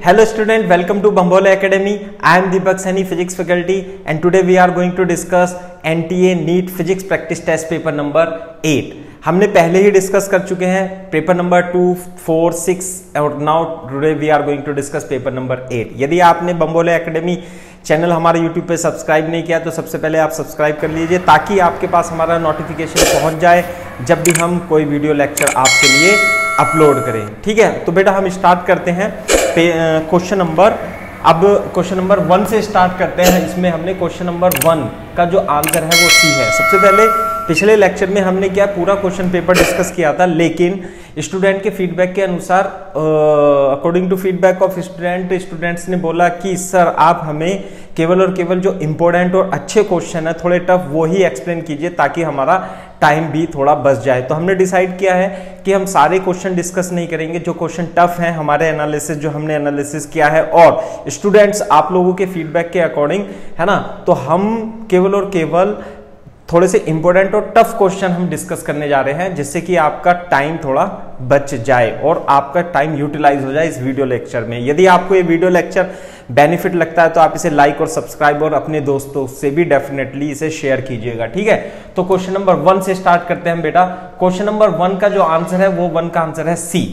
Hello student, welcome to Bambole Academy. I am Deepak Saini, physics faculty, and today we are going to discuss NTA NEET Physics Practice Test paper number 8. हमने पहले ही discuss कर चुके हैं paper number 2, 4, 6 और now today we are going to discuss paper number 8. यदि आपने Bambole academy channel हमारे YouTube पे सब्सक्राइब नहीं किया तो सबसे पहले आप सब्सक्राइब कर लीजिए ताकि आपके पास हमारा नोटिफिकेशन पहुंच जाए जब भी हम कोई वीडियो लेक्चर आपके लिए अपलोड करें. ठीक है, तो बेटा हम स्टार्ट करते हैं क्वेश्चन नंबर 1 से स्टार्ट करते हैं. इसमें हमने क्वेश्चन नंबर 1 का जो आंसर है वो सी है. सबसे पहले पिछले लेक्चर में हमने क्या पूरा क्वेश्चन पेपर डिस्कस किया था, लेकिन स्टूडेंट के फीडबैक के अनुसार according to feedback of students ने बोला कि सर आप हमें केवल और केवल जो इंपॉर्टेंट और अच्छे क्वेश्चन है थोड़े टफ वो ही एक्सप्लेन कीजिए ताकि हमारा टाइम भी थोड़ा बच जाए. तो हमने डिसाइड किया है कि हम सारे क्वेश्चन डिस्कस नहीं करेंगे, जो क्वेश्चन टफ हैं हमारे एनालिसिस जो हमने एनालिसिस किया है और स्टूडेंट्स आप लोगों के फीडबैक के अकॉर्डिंग है ना, तो हम केवल और केवल थोड़े से इंपॉर्टेंट और टफ क्वेश्चन हम डिस्कस करने जा रहे हैं जिससे कि आपका टाइम थोड़ा बच जाए और आपका टाइम यूटिलाइज हो जाए इस वीडियो लेक्चर में. यदि आपको ये वीडियो लेक्चर बेनिफिट लगता है तो आप इसे लाइक और सब्सक्राइब और अपने दोस्तों से भी डेफिनेटली इसे शेयर कीजिएगा. ठीक है, तो क्वेश्चन नंबर 1 से स्टार्ट करते हैं बेटा. क्वेश्चन नंबर 1 का जो आंसर है वो 1 का आंसर है सी.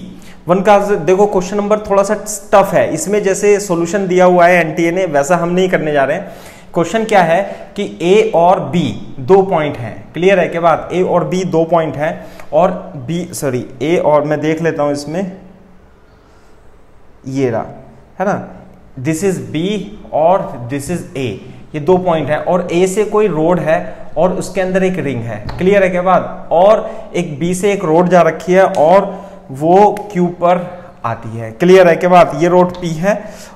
1 का देखो क्वेश्चन नंबर थोड़ा सा टफ है. इसमें जैसे सॉल्यूशन दिया हुआ है एनटीए ने वैसा हम नहीं करने जा रहे हैं. क्वेश्चन क्या है कि ए और बी 2 पॉइंट हैं. क्लियर है के बाद ए और बी 2 पॉइंट हैं और ए और मैं देख लेता हूं इसमें ये रहा है ना, दिस इज बी और दिस इज ए. ये 2 पॉइंट है और ए से कोई रोड है और उसके अंदर एक रिंग है. क्लियर है के बाद और एक बी से एक रोड जा रखी है और वो क्यू पर आती है. क्लियर है के बाद ये रोड P है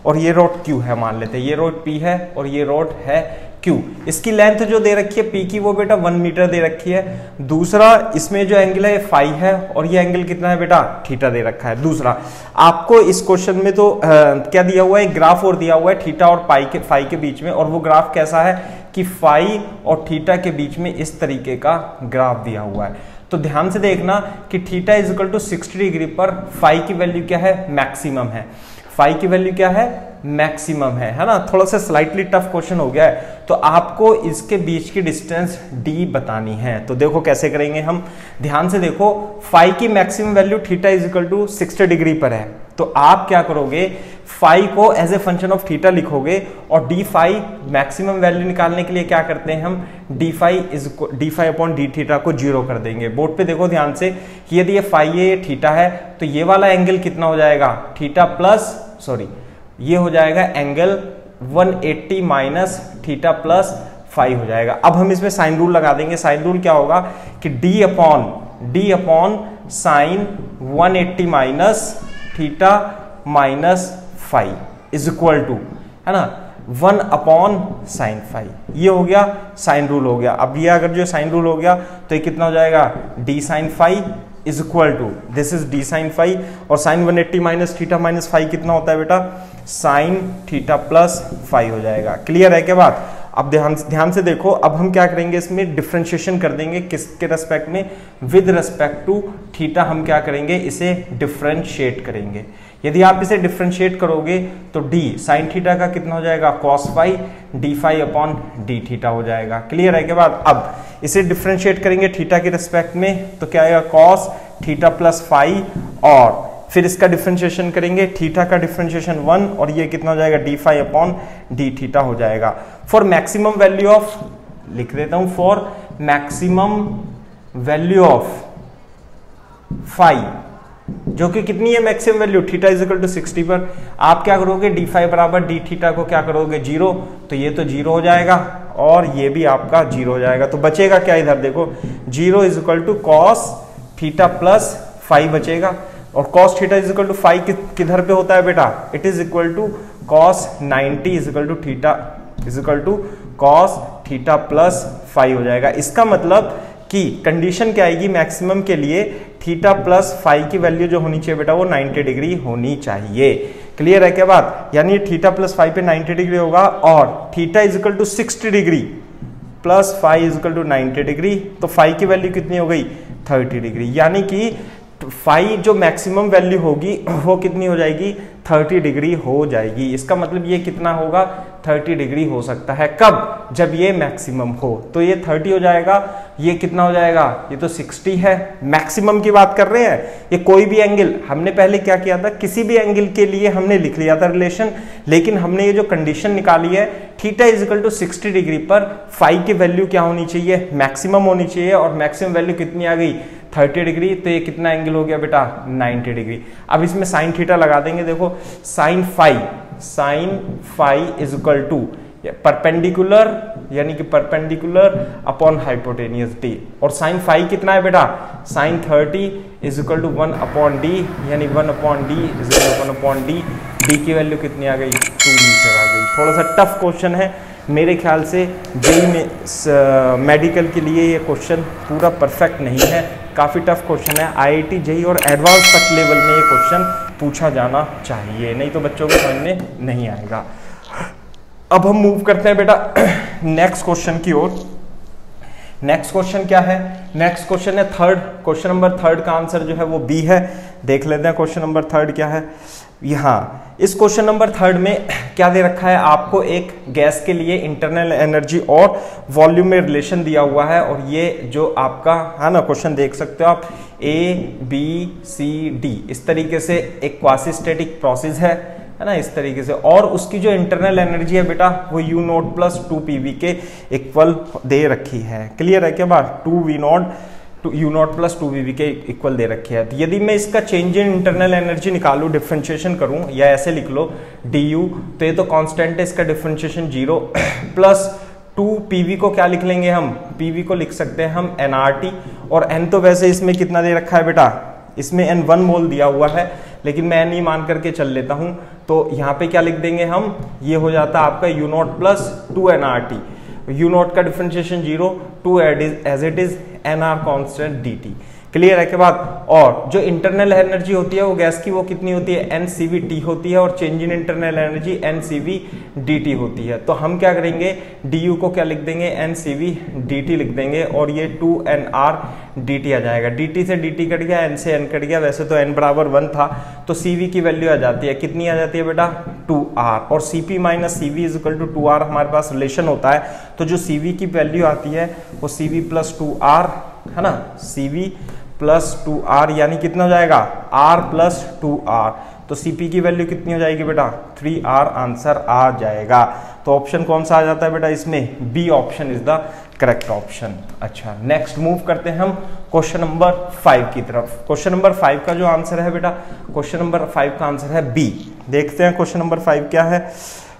और ये रोड Q है. मान लेते हैं ये रोड P है और ये रोड है Q. इसकी लेंथ जो दे रखी है P की वो बेटा 1 मीटर दे रखी है. दूसरा इसमें जो एंगल है फाई है और ये एंगल कितना है बेटा थीटा दे रखा है. दूसरा आपको इस क्वेश्चन में तो क्या दिया हुआ है, एक ग्राफ और दिया हुआ है थीटा और फाई के बीच में, और वो ग्राफ कैसा है कि फाई और थीटा के बीच में इस तरीके का ग्राफ दिया हुआ है. तो ध्यान से देखना कि theta is equal to 60 degree पर फाई की वैल्यू क्या है, मैक्सिमम है. फाई की वैल्यू क्या है, मैक्सिमम है ना. थोड़ा सा स्लाइटली टफ क्वेश्चन हो गया है तो आपको इसके बीच की डिस्टेंस d बतानी है. तो देखो कैसे करेंगे हम, ध्यान से देखो. फाई की maximum value theta is equal to 60 degree पर है तो आप क्या करोगे, फाई को as a function of theta लिखोगे और डी फाई मैक्सिमम वैल्यू निकालने के लिए क्या करते हैं हम, d phi upon d theta को 0 कर देंगे. बोर्ड पे देखो ध्यान से कि यदि ये फाई है ये थीटा है तो ये वाला एंगल कितना हो जाएगा, थीटा प्लस ये हो जाएगा angle 180 minus theta plus phi हो जाएगा. अब हम इसमें साइन रूल लगा देंगे. साइन रूल क्या होगा कि d upon sine 180 minus theta minus phi is equal to है ना 1 अपॉन साइन फाई. ये हो गया साइन रूल हो गया. अब ये अगर जो साइन रूल हो गया तो ये कितना हो जाएगा, D sine phi is equal to this is D sine phi और sine 180 minus theta minus phi कितना होता है बेटा, साइन थीटा प्लस फाई हो जाएगा. क्लियर है के बाद अब ध्यान से देखो. अब हम क्या करेंगे, इसमें डिफरेंशिएशन कर देंगे. किसके रेस्पेक्ट में, विद रेस्पेक्ट टू थीटा हम क्या करेंगे, इसे डिफरेंशिएट करेंगे. यदि आप इसे डिफरेंशिएट करोगे तो d साइन थीटा का कितना हो जाएगा, cos phi d phi upon d theta हो जाएगा. क्लियर है के बाद अब इसे डिफरेंशिएट करेंगे थीटा के रेस्पेक्ट में तो क्या आएगा, कॉस थीटा प्लस फाई और फिर इसका डिफरेंशिएशन करेंगे, थीटा का डिफरेंशिएशन 1 और ये कितना हो जाएगा, d phi upon d theta हो जाएगा. फॉर मैक्सिमम वैल्यू ऑफ, लिख देता हूं, for maximum value of phi जो कि कितनी है maximum value, theta is equal to 60 पर आप क्या करोगे, डी फाई बराबर डी थीटा को क्या करोगे 0, तो ये तो 0 हो जाएगा और ये भी आपका 0 हो जाएगा. तो बचेगा क्या इधर देखो, 0 is equal to cos theta plus phi बचेगा और cos theta is equal to phi किधर पे होता है बेटा, it is equal to cos 90 is equal to theta is equal to cos theta plus phi हो जाएगा. इसका मतलब कि कंडीशन क्या आएगी मैक्सिमम के लिए, थीटा प्लस फाई की वैल्यू जो होनी चाहिए बेटा वो 90 डिग्री होनी चाहिए. क्लियर है क्या बात, यानी थीटा प्लस फाई पे 90 डिग्री होगा और theta is equal to 60 degree plus phi is equal to 90 degree तो फाई की वैल्यू कितनी हो गई, 30 डिग्री. यानी कि फाई जो मैक्सिमम वैल्यू होगी वो कितनी हो जाएगी, 30 डिग्री हो जाएगी। इसका मतलब ये कितना होगा, 30 डिग्री हो सकता है। कब, जब ये मैक्सिमम हो, तो ये 30 हो जाएगा, ये कितना हो जाएगा, ये तो 60 है। मैक्सिमम की बात कर रहे हैं, ये कोई भी एंगल, हमने पहले क्या किया था, किसी भी एंगल के लिए हमने लिख लिया था रिलेशन, लेकिन हमने ये जो कंडीशन निकाली है theta is equal to 60 degree पर फाई की वैल्यू क्या होनी चाहिए, मैक्सिमम होनी चाहिए, और मैक्सिमम वैल्यू कितनी आ गई, 30 डिग्री। तो ये कितना एंगल हो गया बेटा, 90 डिग्री। अब इसमें साइन थीटा लगा देंगे, देखो sine phi is equal to perpendicular, यानी कि परपेंडिकुलर अपॉन हाइपोटेनियस डी, और साइन फाई कितना है बेटा, sine 30 is equal to 1 upon D, यानी 1 upon D is equal to 1 upon D. D की वैल्यू कितनी आ गई, 2 मीटर आ गई। थोड़ा सा टफ क्वेश्चन है मेरे ख्याल से, जेईई में मेडिकल के लिए ये क्वेश्चन पूरा परफेक्ट नहीं है, काफ़ी टफ क्वेश्चन है। आईआईटी जेईई और एडवांस तक लेवल में ये क्वेश्चन पूछा जाना चाहिए, नहीं तो बच्चों को समझ में नहीं आएगा। अब हम मूव करते हैं बेटा नेक्स्ट क्वेश्चन की ओर। नेक्स्ट क्वेश्चन क्या है, नेक्स्ट क्वेश्चन है थर्ड, क्वेश्चन नंबर थर्ड का आंसर जो है वो बी है। देख लेते हैं क्वेश्चन नंबर थर्ड क्या है। यहाँ इस क्वेश्चन नंबर थर्ड में क्या दे रखा है, आपको एक गैस के लिए इंटरनल एनर्जी और वॉल्यूम में रिलेशन दिया हुआ है, और ये जो आपका है ना क्वेश्चन देख सकते हो आप, ए बी सी डी इस तरीके से एक क्वासी स्टैटिक प्रोसेस है ना, इस तरीके से, और उसकी जो इंटरनल एनर्जी है बेटा वो यू नॉट प्लस 2 पीवी के इक्वल दे रखी है। क्लियर है क्या बात, 2 V naught to U naught plus 2 V के इक्वल दे रखी है। तो यदि मैं इसका चेंज इन इंटरनल एनर्जी निकालूं, डिफरेंशिएशन करूं, या ऐसे लिख लो डी यू, तो ये तो कांस्टेंट है, इसका डिफरेंशिएशन 0 प्लस 2 पीवी को क्या लिख लेंगे हम, पीवी को लिख सकते हैं हम एनआरटी, और एन तो वैसे इसमें कितना दे रखा है बेटा, इसमें एन 1 मोल दिया हुआ है, लेकिन मैं एन ही मान करके चल लेता हूं, तो यहाँ पे क्या लिख देंगे हम, ये हो जाता है आपका U naught plus 2 NRT, U naught का differentiation 0, 2 as it is NR constant dt। Clear है के बाद, और जो इंटरनल एनर्जी होती है वो गैस की वो कितनी होती है, NCV होती है, और change in internal energy NCV dt होती है। तो हम क्या करेंगे, du को क्या लिख देंगे, NCV dt लिख देंगे, और ये 2nr dt आ जाएगा। dt से dt कट गया, n से n कट गया, वैसे तो n बराबर 1 था, तो cv की वैल्यू आ जाती है, कितनी आ जाती है बेटा, 2r, और cp minus cv is equal to 2r हमारे पास रिलेशन होता है, तो जो cv की वैल्यू आती है वो cv प्लस 2r है ना, cv प्लस 2r, यानी कितना हो जाएगा, r प्लस 2r, तो cp की वैल्यू कितनी हो जाएगी बेटा, 3r आंसर आ जाएगा। तो ऑप्शन कौन सा आ जाता है बेटा इसमें, B option is the correct option. अच्छा, नेक्स्ट मूव करते हैं हम क्वेश्चन नंबर 5 की तरफ। क्वेश्चन नंबर 5 का जो आंसर है बेटा, क्वेश्चन नंबर 5 का आंसर है बी। देखते हैं क्वेश्चन नंबर 5 क्या है।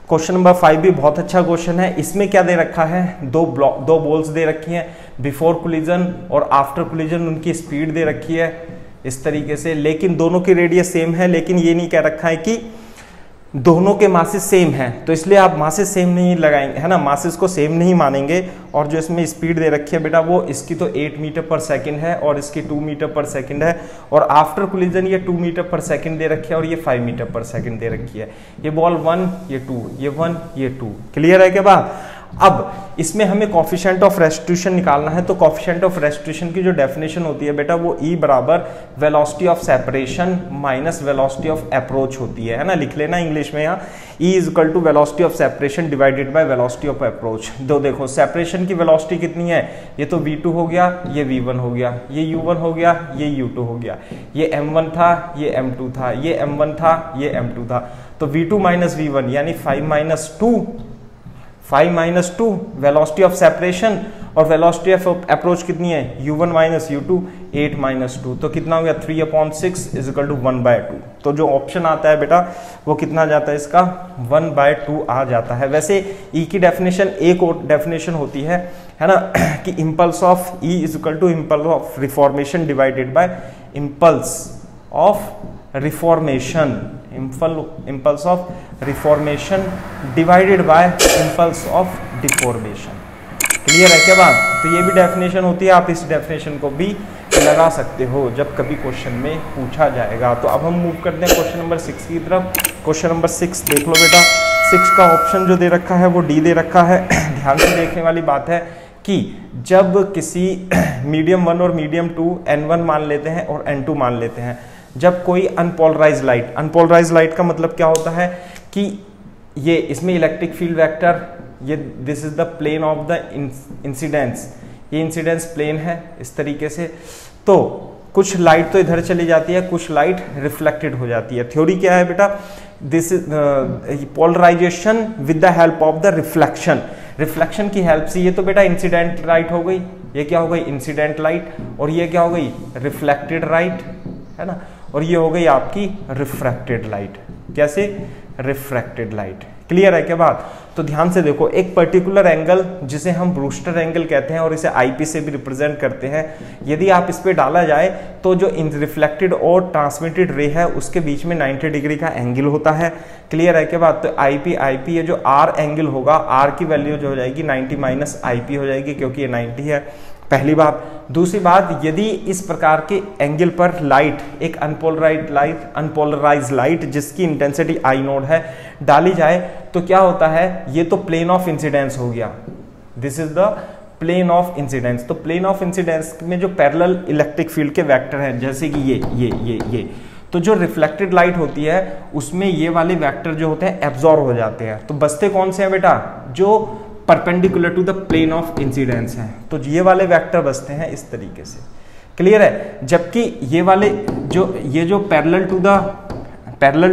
क्वेश्चन नंबर 5 भी बहुत अच्छा क्वेश्चन है। इसमें क्या दे रखा है, दो बॉल्स दे रखी हैं, बिफोर कोलिजन और आफ्टर कोलिजन उनकी स्पीड दे रखी है इस तरीके से, लेकिन दोनों की रेडियस सेम है, लेकिन ये नहीं कह रखा है कि दोनों के मासेस सेम हैं, तो इसलिए आप मासेस सेम नहीं लगाएंगे है ना, मासेस को सेम नहीं मानेंगे। और जो इसमें स्पीड दे रखी है बेटा वो इसकी तो 8 मीटर पर सेकंड है और इसकी 2 मीटर पर सेकंड है, और आफ्टर कोलिजन ये 2 मीटर पर सेकंड दे रखी है और ये 5 मीटर पर सेकंड दे रखी है। ये बॉल 1, ये 2, ये 1, ये 2। क्लियर है क्या बात। अब इसमें हमें कॉफिशिएंट ऑफ रेस्टिट्यूशन निकालना है, तो कॉफिशिएंट ऑफ रेस्टिट्यूशन की जो डेफिनेशन होती है बेटा वो E बराबर velocity of separation minus velocity of approach होती है ना, लिख लेना इंग्लिश में यहाँ, E is equal to velocity of separation divided by velocity of approach. दो देखो सेपरेशन की वेलोसिटी कितनी है, ये तो v2 हो गया, ये v1 हो गया, ये u1 हो गया, ये u2 हो गया, ये m1 था, ये m2 था, ये m1 था, ये m2 था, तो v2 माइनस v1 यानी 5 माइनस 2 वेलोसिटी ऑफ सेपरेशन, और वेलोसिटी ऑफ अप्रोच कितनी है, u1 माइनस u2, 8 माइनस 2, तो कितना हो गया 3/6 इज इक्वल टू 1/2। तो जो ऑप्शन आता है बेटा वो कितना जाता है इसका, 1/2 आ जाता है। वैसे E की डेफिनेशन एक और डेफिनेशन होती है ना, कि impulse of E is equal to impulse of reformation divided by impulse of reformation, impulse of reformation divided by impulse of deformation. Clear है क्या बात। तो ये भी डेफिनेशन होती है, आप इस डेफिनेशन को भी लगा सकते हो जब कभी क्वेश्चन में पूछा जाएगा। तो अब हम मूव करते हैं क्वेश्चन नंबर 6 की तरफ। क्वेश्चन नंबर 6 देख लो बेटा, 6 का ऑप्शन जो दे रखा है वो डी दे रखा है। ध्यान से देखने वाली बात है कि जब किसी मीडियम 1 और मीडियम 2 N1 मान लेते हैं और N2 मान लेते हैं, जब कोई अनपोलराइज लाइट का मतलब क्या होता है कि ये इसमें इलेक्ट्रिक फील्ड वेक्टर, ये this is the plane of the incidence, ये इंसिडेंस प्लेन है इस तरीके से, तो कुछ लाइट तो इधर चली जाती है, कुछ लाइट रिफ्लेक्टेड हो जाती है। थ्योरी क्या है बेटा, this is polarisation with the help of the reflection की हेल्प से। ये तो बेटा इंसिडेंट लाइट हो गई, ये क्या हो गई इंसिडेंट लाइट, और ये क्या हो गई रिफ्लेक्टेड लाइट, है ना, और ये हो गई आपकी रिफ्रैक्टेड लाइट। कैसे, रिफ्रैक्टेड लाइट। क्लियर है क्या बात? तो ध्यान से देखो, एक पर्टिकुलर एंगल जिसे हम ब्रूस्टर एंगल कहते हैं और इसे आईपी से भी रिप्रेजेंट करते हैं, यदि आप इस पे डाला जाए तो जो रिफ्लेक्टेड और ट्रांसमिटेड रे है उसके बीच में 90 डिग्री का एंगल होता है। क्लियर है क्या बात? तो आईपी ये जो आर एंगल होगा, आर की वैल्यू जो हो जाएगी 90 माइनस आईपी हो जाएगी, क्योंकि ये 90 है, पहली बात। दूसरी बात, यदि इस प्रकार के एंगल पर लाइट, एक अनपोलराइज लाइट जिसकी इंटेंसिटी आई नोड है, डाली जाए तो क्या होता है, ये तो प्लेन ऑफ इंसिडेंस हो गया, this is the plane of incidence. तो प्लेन ऑफ इंसिडेंस में जो पैरेलल इलेक्ट्रिक फील्ड के वेक्टर हैं, जैसे कि ये, तो जो रिफ्लेक्टेड लाइट होती है उसमें ये वाले वेक्टर जो होते हैं एब्जॉर्ब हो जाते हैं। तो बचते कौन से हैं बेटा, जो perpendicular to the plane of incidence है, तो ये वाले वेक्टर बचते हैं इस तरीके से। क्लियर है? जबकि ये वाले जो parallel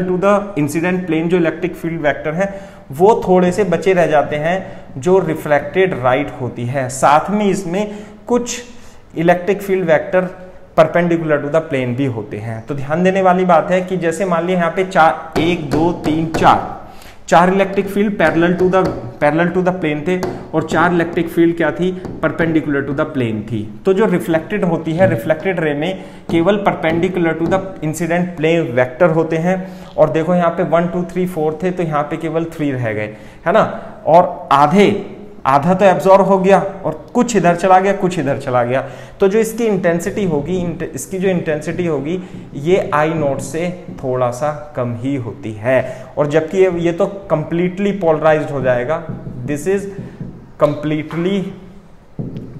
to the incident plane जो इलेक्ट्रिक फील्ड वेक्टर है, वो थोड़े से बचे रह जाते हैं जो रिफ्लेक्टेड लाइट होती है। साथ में इसमें कुछ electric field vector perpendicular to the plane भी होते हैं। तो ध्यान देने वाली बात है कि जैसे मान लिया यहाँ पे 1 2 3 4 electric field parallel to the plane थे, और 4 इलेक्ट्रिक फील्ड क्या थी, परपेंडिकुलर टू द प्लेन थी। तो जो रिफ्लेक्टेड होती है, रिफ्लेक्टेड रे में केवल perpendicular to the incident plane vector होते हैं। और देखो यहाँ पे 1 2 3 4 थे, तो यहाँ पे केवल 3 रह गए, है ना, और आधा तो एब्जॉर्ब हो गया और कुछ इधर चला गया, कुछ इधर चला गया। तो जो इसकी इंटेंसिटी होगी, इसकी जो इंटेंसिटी होगी, ये आई नोट से थोड़ा सा कम ही होती है। और जबकि ये तो कंप्लीटली पोलराइज्ड हो जाएगा, दिस इज कंप्लीटली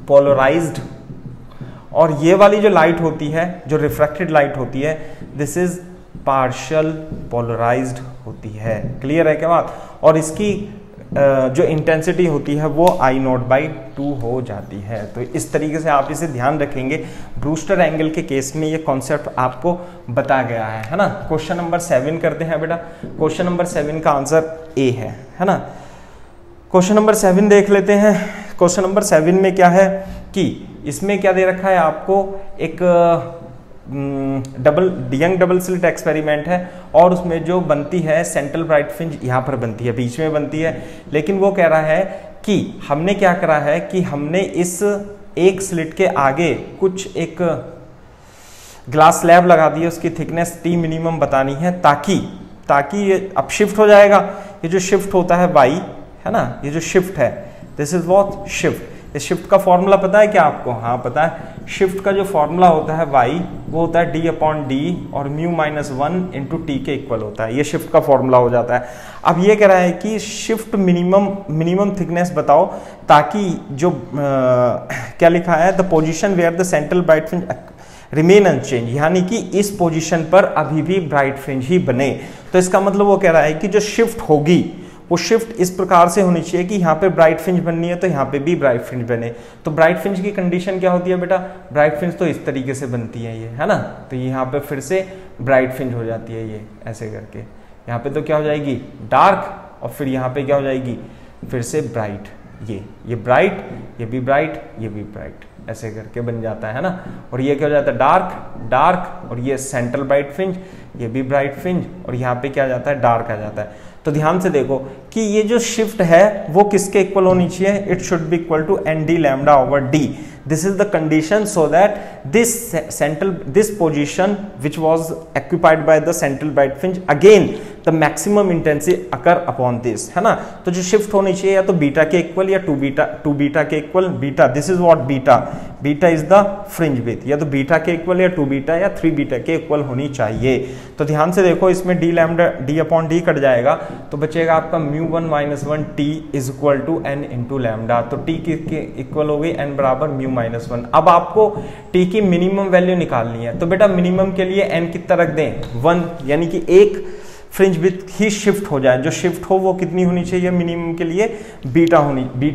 पोलराइज्ड। और ये वाली जो लाइट होती है, जो रिफ्रैक्टेड लाइट होती है, दिस इज पार्शियल पोलराइज्ड होती है। क्लियर है क्या बात? और इसकी जो इंटेंसिटी होती है वो आई नॉट बाई 2 हो जाती है। तो इस तरीके से आप इसे ध्यान रखेंगे। ब्रूस्टर एंगल के केस में ये कॉन्सेप्ट आपको बताया गया है ना। क्वेश्चन नंबर 7 करते हैं बेटा। क्वेश्चन नंबर 7 का आंसर ए है ना। क्वेश्चन नंबर 7 देख लेते हैं। क्वेश्चन नंबर 7 में क्या है कि इसमें क्या दे रखा है आपको, एक यंग डबल स्लिट एक्सपेरिमेंट है, और उसमें जो बनती है सेंट्रल ब्राइट फ्रिंज यहाँ पर बनती है, बीच में बनती है। लेकिन वो कह रहा है कि हमने क्या करा है कि हमने इस एक स्लिट के आगे कुछ एक ग्लास स्लैब लगा दी है, उसकी थिकनेस T मिनिमम बतानी है, ताकि ये अब शिफ्ट हो जाएगा। ये जो शिफ्ट होता है y, है ना, ये जो शिफ्ट है, दिस इज व्हाट शिफ्ट। इस शिफ्ट का फॉर्मूला पता है क्या आपको? हाँ पता है। शिफ्ट का जो फॉर्मूला होता है y, वो होता है d/d और μ-1 इंटू टी के इक्वल होता है। ये शिफ्ट का फॉर्मूला हो जाता है। अब ये कह रहा है कि शिफ्ट मिनिमम थिकनेस बताओ, ताकि जो क्या लिखा है, the position where the central bright fringe remain unchanged, यानी कि इस पोजीशन पर अभी भी ब्राइट फ्रिंज ही बने। तो इसका मतलब वो कह रहा है कि जो शिफ्ट होगी वो शिफ्ट इस प्रकार से होनी चाहिए कि यहाँ पे ब्राइट फ्रिंज बननी है तो यहाँ पे भी ब्राइट फ्रिंज बने। तो ब्राइट फ्रिंज की कंडीशन क्या होती है बेटा? ब्राइट फ्रिंज तो इस तरीके से बनती है, ये है ना। तो यहाँ पे फिर से ब्राइट फ्रिंज हो जाती है, ये ऐसे करके। यहाँ पे तो क्या हो जाएगी, डार्क, और फिर यहाँ पे क्या हो जाएगी, फिर से ब्राइट। ये ब्राइट, ये भी ब्राइट, ये भी ब्राइट, ऐसे करके बन जाता है ना। और ये क्या हो जाता है, डार्क, और ये सेंट्रल ब्राइट फ्रिंज, ये भी ब्राइट फ्रिंज, और यहाँ पे क्या आ जाता है, डार्क आ जाता है। तो ध्यान से देखो कि ये जो शिफ्ट है वो किसके इक्वल होनी चाहिए, it should be equal to ND lambda over D। This is the condition so that this position which was occupied by the central bright fringe, again the maximum intensity occur upon this, है ना। तो जो shift होनी चाहिए या तो beta के equal या टू बीटा के equal, beta this is what beta is the fringe width, या तो बीटा के इक्वल या टू बीटा या थ्री बीटा के इक्वल होनी चाहिए। तो ध्यान से देखो इसमें D lambda D upon D cut जाएगा तो बचेगा आपका μ1 - 1 t is equal to n into lambda. तो t के इक्वल हो गई n बराबर μ-1। अब आपको t की मिनिमम वैल्यू निकालनी है, तो बेटा मिनिमम के लिए n कितना रख दें 1, यानी कि एक फ्रिंज विड्थ ही शिफ्ट हो जाए, जो शिफ्ट हो वो कितनी होनी चाहिए मिनिमम के लिए बीटा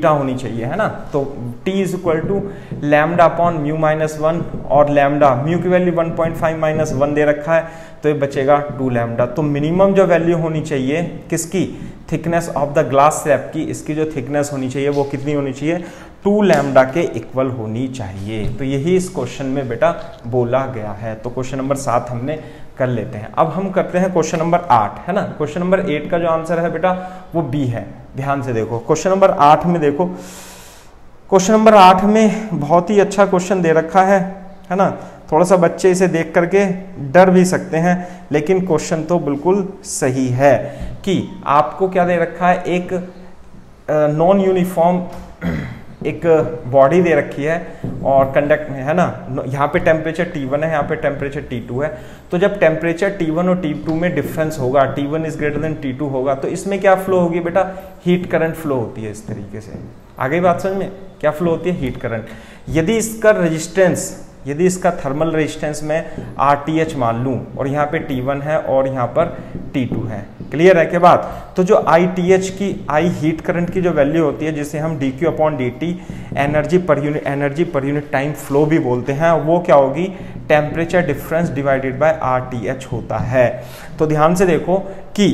होनी चाहिए, है ना। तो t is equal to lambda upon μ-1 और लैम्डा म्यू की वैल्यू 1.5 - 1 दे रखा है तो ये बचेगा 2 लैम्डा। तो मिनिमम जो वैल्यू होनी चाहिए किसकी, thickness of the glass slab की, इसकी जो थिकनेस होनी चाहिए वो कितनी होनी चाहिए 2 लैम्डा के इक्वल होनी चाहिए। तो यही इस क्वेश्चन में बेटा बोला गया है। तो क्वेश्चन नंबर 7 हमने कर लेते हैं। अब हम करते हैं क्वेश्चन नंबर 8, है ना। क्वेश्चन नंबर 8 का जो आंसर है बेटा वो बी है। ध्यान से देखो क्वेश्चन नंबर 8 में, देखो क्वेश्चन नंबर 8 में बहुत ही अच्छा क्वेश्चन दे रखा है ना। थोड़ा सा बच्चे इसे देख करके डर भी सकते हैं, लेकिन क्वेश्चन तो बिल्कुल सही है कि आपको क्या दे रखा है, एक नॉन यूनिफॉर्म एक बॉडी दे रखी है और कंडक्ट में, है ना। यहाँ पे टेम्परेचर T1 है, यहाँ पे टेम्परेचर T2 है। तो जब टेम्परेचर T1 और T2 में डिफरेंस होगा, T1 is greater then T2 होगा, तो इसमें क्या फ्लो होगी बेटा, हीट करंट फ्लो होती है। इस तरीके से आ गई बात समझ में, क्या फ्लो होती है, हीट करंट। यदि इसका रेजिस्टेंस, यदि इसका थर्मल रेजिस्टेंस में RTH मान लूं और यहाँ पे T1 है और यहाँ पर T2 है, क्लियर है क्या बात। तो जो ITH की, I हीट करंट की जो वैल्यू होती है, जिसे हम dQ upon dt energy per unit time flow भी बोलते हैं, वो क्या होगी, temperature difference divided by RTH होता है। तो ध्यान से देखो कि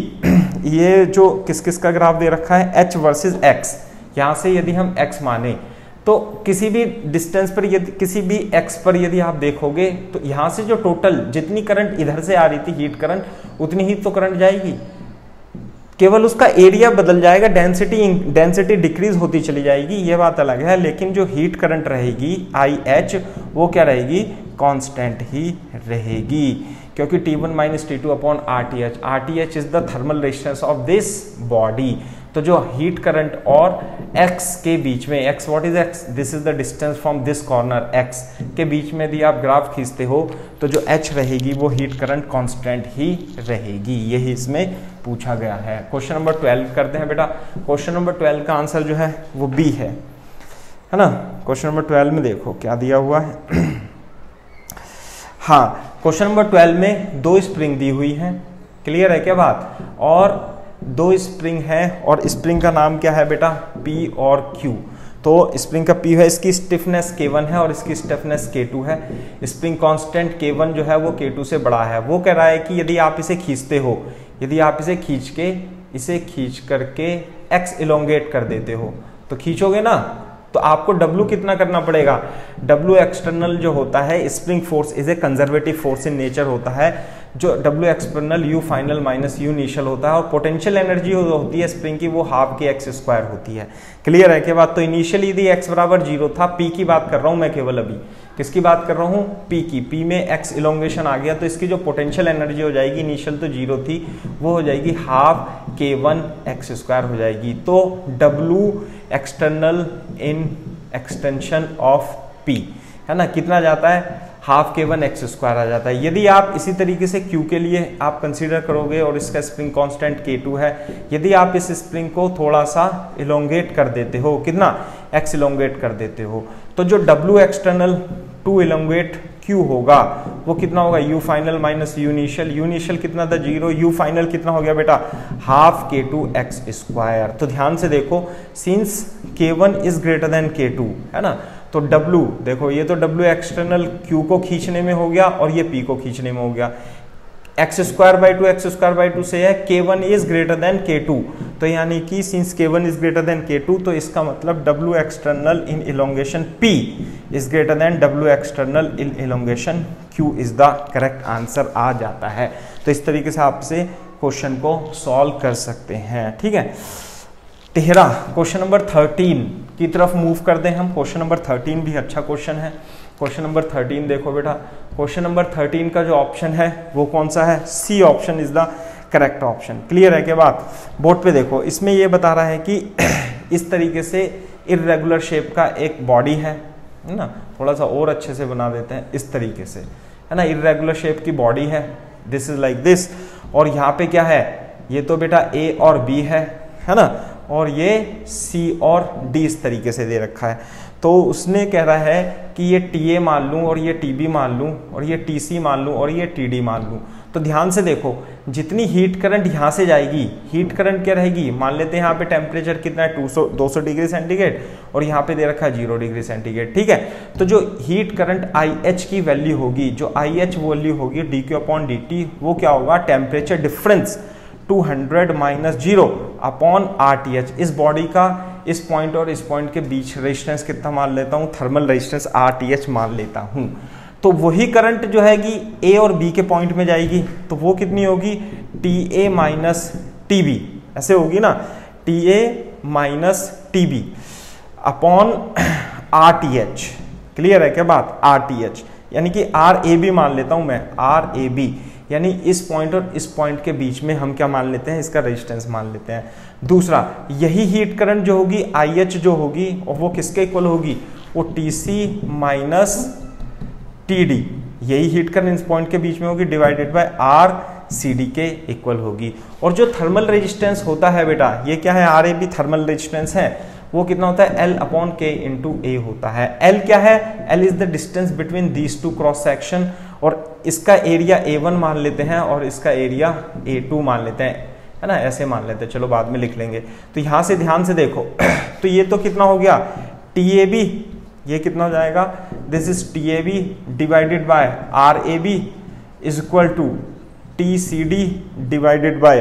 ये जो किस किस का ग्राफ दे रखा है, H वर्सेस X। यहाँ से यदि हम X माने तो किसी भी डिस्टेंस पर, यदि किसी भी x पर यदि आप देखोगे तो यहाँ से जो टोटल जितनी करंट इधर से आ रही थी हीट करंट, उतनी ही तो करंट जाएगी, केवल उसका एरिया बदल जाएगा, डेंसिटी डिक्रीज होती चली जाएगी, ये बात अलग है। लेकिन जो हीट करंट रहेगी IH वो क्या रहेगी, कांस्टेंट ही रहेगी, क्योंकि T1 - T2 upon RTH is the thermal resistance of this body. तो जो हीट करंट और x के बीच में, x what is x, this is the distance from this corner, x के बीच में यदि आप ग्राफ खींचते हो तो जो h रहेगी वो हीट करंट कांस्टेंट ही रहेगी। यही इसमें पूछा गया है। क्वेश्चन नंबर 12 करते हैं बेटा। क्वेश्चन नंबर 12 का आंसर जो है वो बी है ना। क्वेश्चन नंबर 12 में देखो क्या दिया हुआ है। हाँ, क्वेश्चन नंबर 12 में 2 स्प्रिंग दी हुई है, क्लियर है क्या बात, और 2 स्प्रिंग है और स्प्रिंग का नाम क्या है बेटा, P और Q। तो स्प्रिंग का P है, इसकी स्टिफनेस K1 है और इसकी स्टिफनेस K2 है। स्प्रिंग कांस्टेंट K1 जो है वो K2 से बड़ा है। वो कह रहा है कि यदि आप इसे खींचते हो, यदि आप इसे खींच करके x इलोंगेट कर देते हो, तो खींचोगे ना तो आपको W कितना करना पड़ेगा, W एक्सटर्नल जो होता है, spring force is a conservative force in nature होता है, जो W external U final minus U initial होता है, और पोटेंशियल एनर्जी होती है स्प्रिंग की वो हाफ के x स्क्वायर होती है। क्लियर है क्या बात। तो इनिशियली यदि x बराबर 0 था, P की बात कर रहा हूं मैं केवल, अभी किसकी बात कर रहा हूं, P की। P में x इलोंगेशन आ गया तो इसकी जो पोटेंशियल एनर्जी हो जाएगी, इनिशियल तो 0 थी, वो हो जाएगी हाफ K1 x स्क्वायर हो जाएगी। तो W external in extension of P है ना, कितना जाता है, हाफ K1 x स्क्वायर आ जाता है। यदि आप इसी तरीके से Q के लिए आप कंसीडर करोगे और इसका स्प्रिंग कांस्टेंट K2 है, यदि आप इस स्प्रिंग को थोड़ा सा इलोंगेट कर देते हो, कितना x इलोंगेट कर देते हो, तो जो W external to elongate Q होगा वो कितना होगा, U final minus U initial. U initial कितना था 0, U फाइनल कितना हो गया बेटा, हाफ K2 x स्क्वायर। तो ध्यान से देखो, since K1 is greater then K2 है ना, तो W देखो, ये तो W एक्सटर्नल Q को खींचने में हो गया और ये P को खींचने में हो गया। x स्क्वायर बाई 2 से है K1 is greater then K2, तो यानी कि since K1 is greater then K2 तो इसका मतलब W external in elongation P is greater than W external in elongation Q is the correct answer आ जाता है। तो इस तरीके से आपसे क्वेश्चन को सॉल्व कर सकते हैं, ठीक है। 13 क्वेश्चन नंबर 13 की तरफ मूव कर दें हम। क्वेश्चन नंबर 13 भी अच्छा क्वेश्चन है। क्वेश्चन नंबर 13 देखो बेटा, क्वेश्चन नंबर 13 का जो ऑप्शन है वो कौन सा है, C option is the correct option. Clear है क्या बात? बोर्ड पे देखो, इसमें ये बता रहा है कि इस तरीके से इर्रेगुलर शेप का एक बॉडी है ना, थोड़ा सा और अच्छे से बना देते हैं, इस तरीके से है ना, इर्रेगुलर शेप की बॉडी है, दिस इज लाइक दिस। और यहाँ पे क्या है, ये तो बेटा A और B है ना, और ये C और D इस तरीके से दे रखा है। तो उसने कह रहा है कि ये TA मान लूं और ये TB मान लूं और ये TC मान लूं और ये TD मान लूं। तो ध्यान से देखो, जितनी हीट करंट यहाँ से जाएगी, हीट करंट क्या रहेगी, मान लेते हैं यहाँ पे टेम्परेचर कितना है 200 डिग्री सेंटीग्रेड और यहाँ पे दे रखा है 0 डिग्री सेंटीग्रेड, ठीक है। तो जो हीट करंट IH की वैल्यू होगी, जो IH वैल्यू होगी dQ/dt, वो क्या होगा, टेम्परेचर डिफरेंस 200 - 0 अपॉन RTH। इस बॉडी का इस पॉइंट और इस पॉइंट के बीच रेजिस्टेंस कितना मान लेता हूँ, थर्मल रेजिस्टेंस RTH मान लेता हूँ। तो वही करंट जो हैगी A और B के पॉइंट में जाएगी, तो वो कितनी होगी, TA - TB, ऐसे होगी ना, TA - TB upon RTH। Clear है क्या बात, RTH, यानी कि RAB मान लेता हूं मैं, RAB, यानी इस पॉइंट और इस पॉइंट के बीच में हम क्या मान लेते हैं, इसका रेजिस्टेंस मान लेते हैं। दूसरा, यही हीट करंट जो होगी IH जो होगी, और वो किसके इक्वल होगी, वो TC - TD, यही हीट करंट इस पॉइंट के बीच में होगी, डिवाइडेड बाय RCD के इक्वल होगी। और जो थर्मल रेजिस्टेंस होता है बेटा, ये क्या है, RAB थर्मल रेजिस्टेंस है, वो कितना होता है, L/K × A होता है। L क्या है, L is the distance between these two cross section, और इसका एरिया A1 मान लेते हैं और इसका एरिया A2 मान लेते हैं, है ना, ऐसे मान लेते हैं, चलो बाद में लिख लेंगे। तो यहां से ध्यान से देखो तो ये तो कितना हो गया, TAB, ये कितना हो जाएगा, this is TAB divided by RAB is equal to TCD divided by,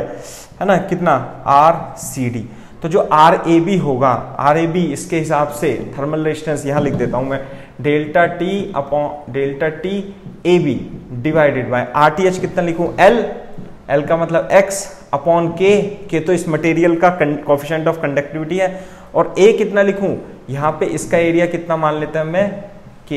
है ना, कितना, RCD। तो जो RAB होगा, RAB इसके हिसाब से थर्मल रेजिस्टेंस यहां लिख देता हूं मैं, ΔT AB divided by RTH कितना लिखूं, L का मतलब X अपॉन K तो इस मटेरियल का कोएफिशिएंट ऑफ कंडक्टिविटी है, और A कितना लिखूं, यहाँ पे इसका एरिया कितना मान लेता है मैं, K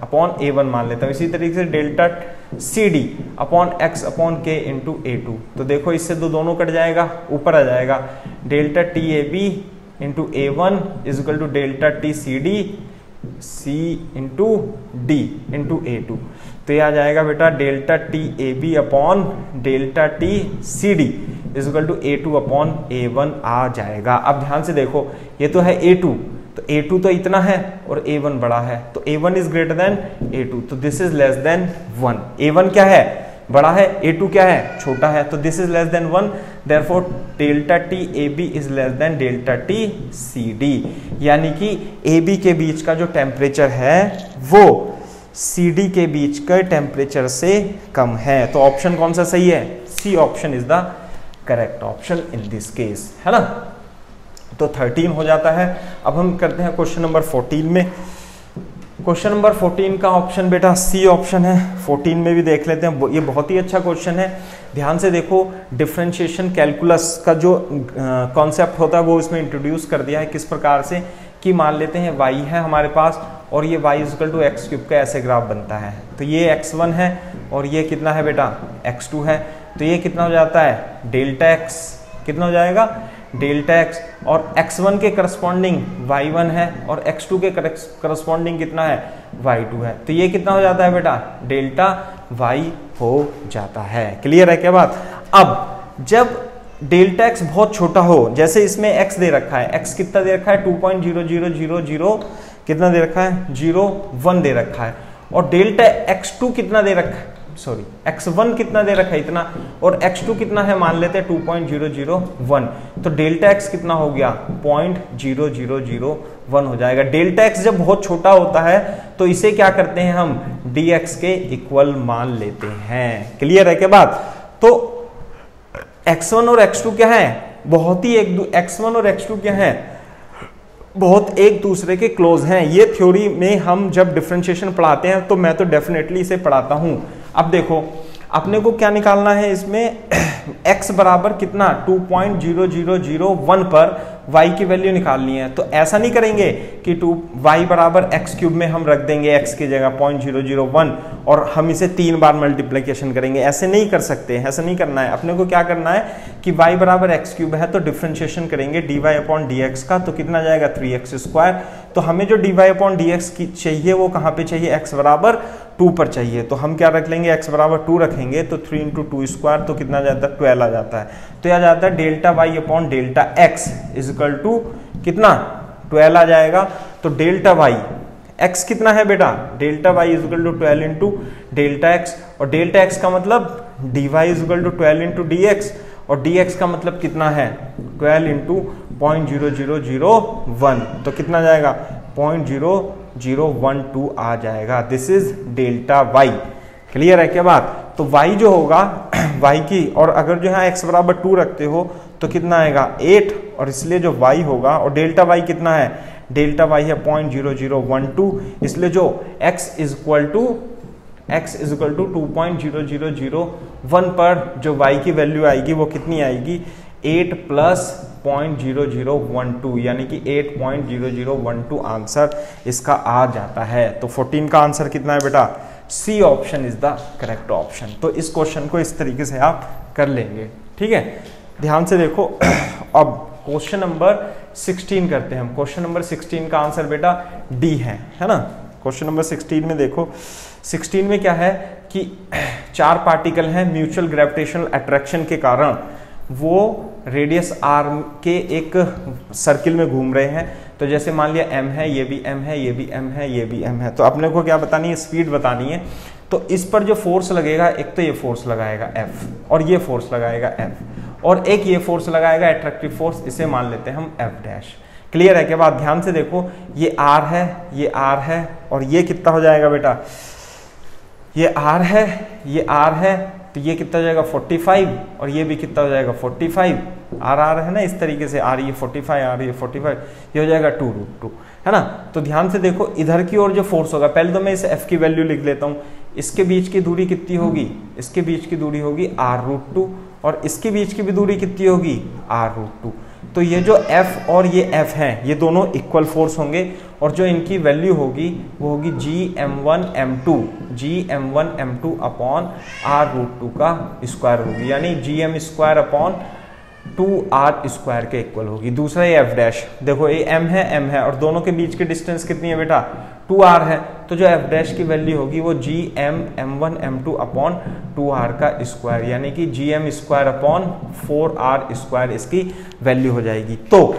अपॉन A1 मान लेता हूँ। इसी तरीके से ΔCD upon X upon K × A2। तो देखो इससे दोनों कट जाएगा, ऊपर आ जाएगा, ΔTAB × A1 is equal to ΔTCD C × D × A2। तो ये आ जाएगा बेटा ΔTAB upon ΔTCD is equal to A2 upon A1 आ जाएगा। अब ध्यान से देखो, ये तो है A2, तो A2 तो इतना है और A1 बड़ा है, तो A1 is greater then A2, तो this is less than 1। A1 क्या है, बड़ा है, A2 क्या है, छोटा है, तो this is less than 1, therefore ΔTAB is less than ΔTCD, यानी कि AB के बीच का जो टेम्परेचर है वो CD के बीच के टेम्परेचर से कम है। तो ऑप्शन कौन सा सही है, C option is the correct option in this case, है ना। तो 13 हो जाता है। अब हम करते हैं क्वेश्चन नंबर 14 में। क्वेश्चन नंबर 14 का ऑप्शन बेटा C ऑप्शन है। 14 में भी देख लेते हैं, ये बहुत ही अच्छा क्वेश्चन है। ध्यान से देखो, डिफरेंशिएशन कैलकुलस का जो कॉन्सेप्ट होता है वो इसमें इंट्रोड्यूस कर दिया है। किस प्रकार से कि मान लेते हैं y है हमारे पास और ये y इक्वल टू x³ का ऐसे ग्राफ बनता है। तो ये x1 है और ये कितना है बेटा, x2 है। तो ये कितना हो जाता है, ΔX कितना हो जाएगा, ΔX, और x1 के करस्पॉन्डिंग y1 है और x2 के करस्पॉन्डिंग कितना है, y2 है। तो ये कितना हो जाता है बेटा, ΔY हो जाता है। क्लियर है क्या बात। अब जब ΔX बहुत छोटा हो, जैसे इसमें x दे रखा है, x कितना दे रखा है, 2.0000 कितना दे रखा है, 0.1 दे रखा है, और ΔX2 कितना दे रखा है, सॉरी x1 कितना दे रखा है, इतना, और x2 कितना है, मान लेते हैं 2.001। तो ΔX कितना हो गया, 0.0001 हो जाएगा। ΔX जब बहुत छोटा होता है तो इसे क्या करते हैं हम, dx के इक्वल मान लेते हैं। क्लियर है क्या बात। तो x1 और x2 क्या है, बहुत ही x1 और x2 क्या है, बहुत एक दूसरे के क्लोज हैं। ये थ्योरी में हम जब डिफरेंशिएशन पढ़ाते हैं तो मैं तो डेफिनेटली इसे पढ़ाता हूं। अब देखो अपने को क्या निकालना है इसमें, x बराबर कितना 2.0001 पर y की वैल्यू निकालनी है, तो ऐसा नहीं करेंगे कि y बराबर एक्स क्यूब में हम रख देंगे x की जगह 0.001 और हम इसे 3 बार मल्टीप्लिकेशन करेंगे, ऐसे नहीं कर सकते, ऐसा नहीं करना है। अपने को क्या करना है कि y बराबर एक्स क्यूब है तो डिफरेंशिएशन करेंगे dy/dx का, तो कितना जाएगा 3x²। तो हमें जो dy/dx की चाहिए वो कहाँ पे चाहिए, x बराबर 2 पर चाहिए, तो हम क्या रख लेंगे, x बराबर 2 रखेंगे, तो 3 × 2² तो कितना जाता है 12 आ जाता है। तो यह जाता है Δy/Δx इक्वल टू कितना 12 आ जाएगा। तो Δy x कितना है बेटा, Δy इक्वल टू 12 × Δx, और Δx का मतलब dy इक्वल टू 12 × dx, और dx का मतलब कितना है 12 × 0.0001, तो कितना जाएगा 0.0012 आ जाएगा। This is Δy। क्लियर है क्या बात। तो y जो होगा y की, और अगर जो है x बराबर 2 रखते हो तो कितना आएगा 8, और इसलिए जो y होगा, और Δy कितना है, Δy है 0.0012, इसलिए जो x इक्वल टू 2.0001 पर जो y की वैल्यू आएगी वो कितनी आएगी 8 + 0.0012, यानी कि 8.0012 आंसर इसका आ जाता है। तो 14 का आंसर कितना है बेटा, C option is the correct option. तो इस क्वेश्चन को इस तरीके से आप कर लेंगे, ठीक है। ध्यान से देखो, अब क्वेश्चन नंबर 16 करते हैं हम। क्वेश्चन नंबर 16 का आंसर बेटा डी है ना। क्वेश्चन नंबर 16 में देखो, 16 में क्या है कि 4 पार्टिकल हैं, म्यूचुअल ग्रेविटेशनल अट्रैक्शन के कारण वो रेडियस r के एक सर्किल में घूम रहे हैं। तो जैसे मान लिया m है, ये भी m है, ये भी m है, ये भी m है, तो अपने को क्या बतानी है, स्पीड बतानी है। तो इस पर जो फोर्स लगेगा, एक तो ये फोर्स लगाएगा F, और ये फोर्स लगाएगा F, और एक ये फोर्स लगाएगा अट्रैक्टिव फोर्स, इसे मान लेते हैं हम F'। क्लियर है क्या बात। ध्यान से देखो, ये R है, ये R है, और ये कितना हो जाएगा बेटा, ये R है, ये R है, तो ये कितना हो जाएगा 45, और ये भी कितना हो जाएगा 45, R है ना, इस तरीके से R ये 45, R ये 45, ये हो जाएगा 2√2, है ना। तो ध्यान से देखो, इधर की ओर जो फोर्स होगा, पहले तो मैं इस F की वैल्यू लिख लेता हूँ। इसके बीच की दूरी कितनी होगी, इसके बीच की दूरी होगी R√2, और इसके बीच की भी दूरी कितनी होगी R√2। तो ये जो F और ये F हैं, ये दोनों इक्वल फोर्स होंगे, और जो इनकी वैल्यू होगी वो होगी Gm1m2 अपॉन R√2 का स्क्वायर होगी, यानी Gm² अपॉन 2R² के इक्वल होगी। दूसरा ये F', देखो ये m है, और दोनों के बीच की डिस्टेंस कितनी है बेटा 2R है, तो जो F' की वैल्यू होगी वो Gm1m2 अपॉन 2R का स्क्वायर, यानी कि Gm² अपॉन 4R² इसकी वैल्यू हो जाएगी। तो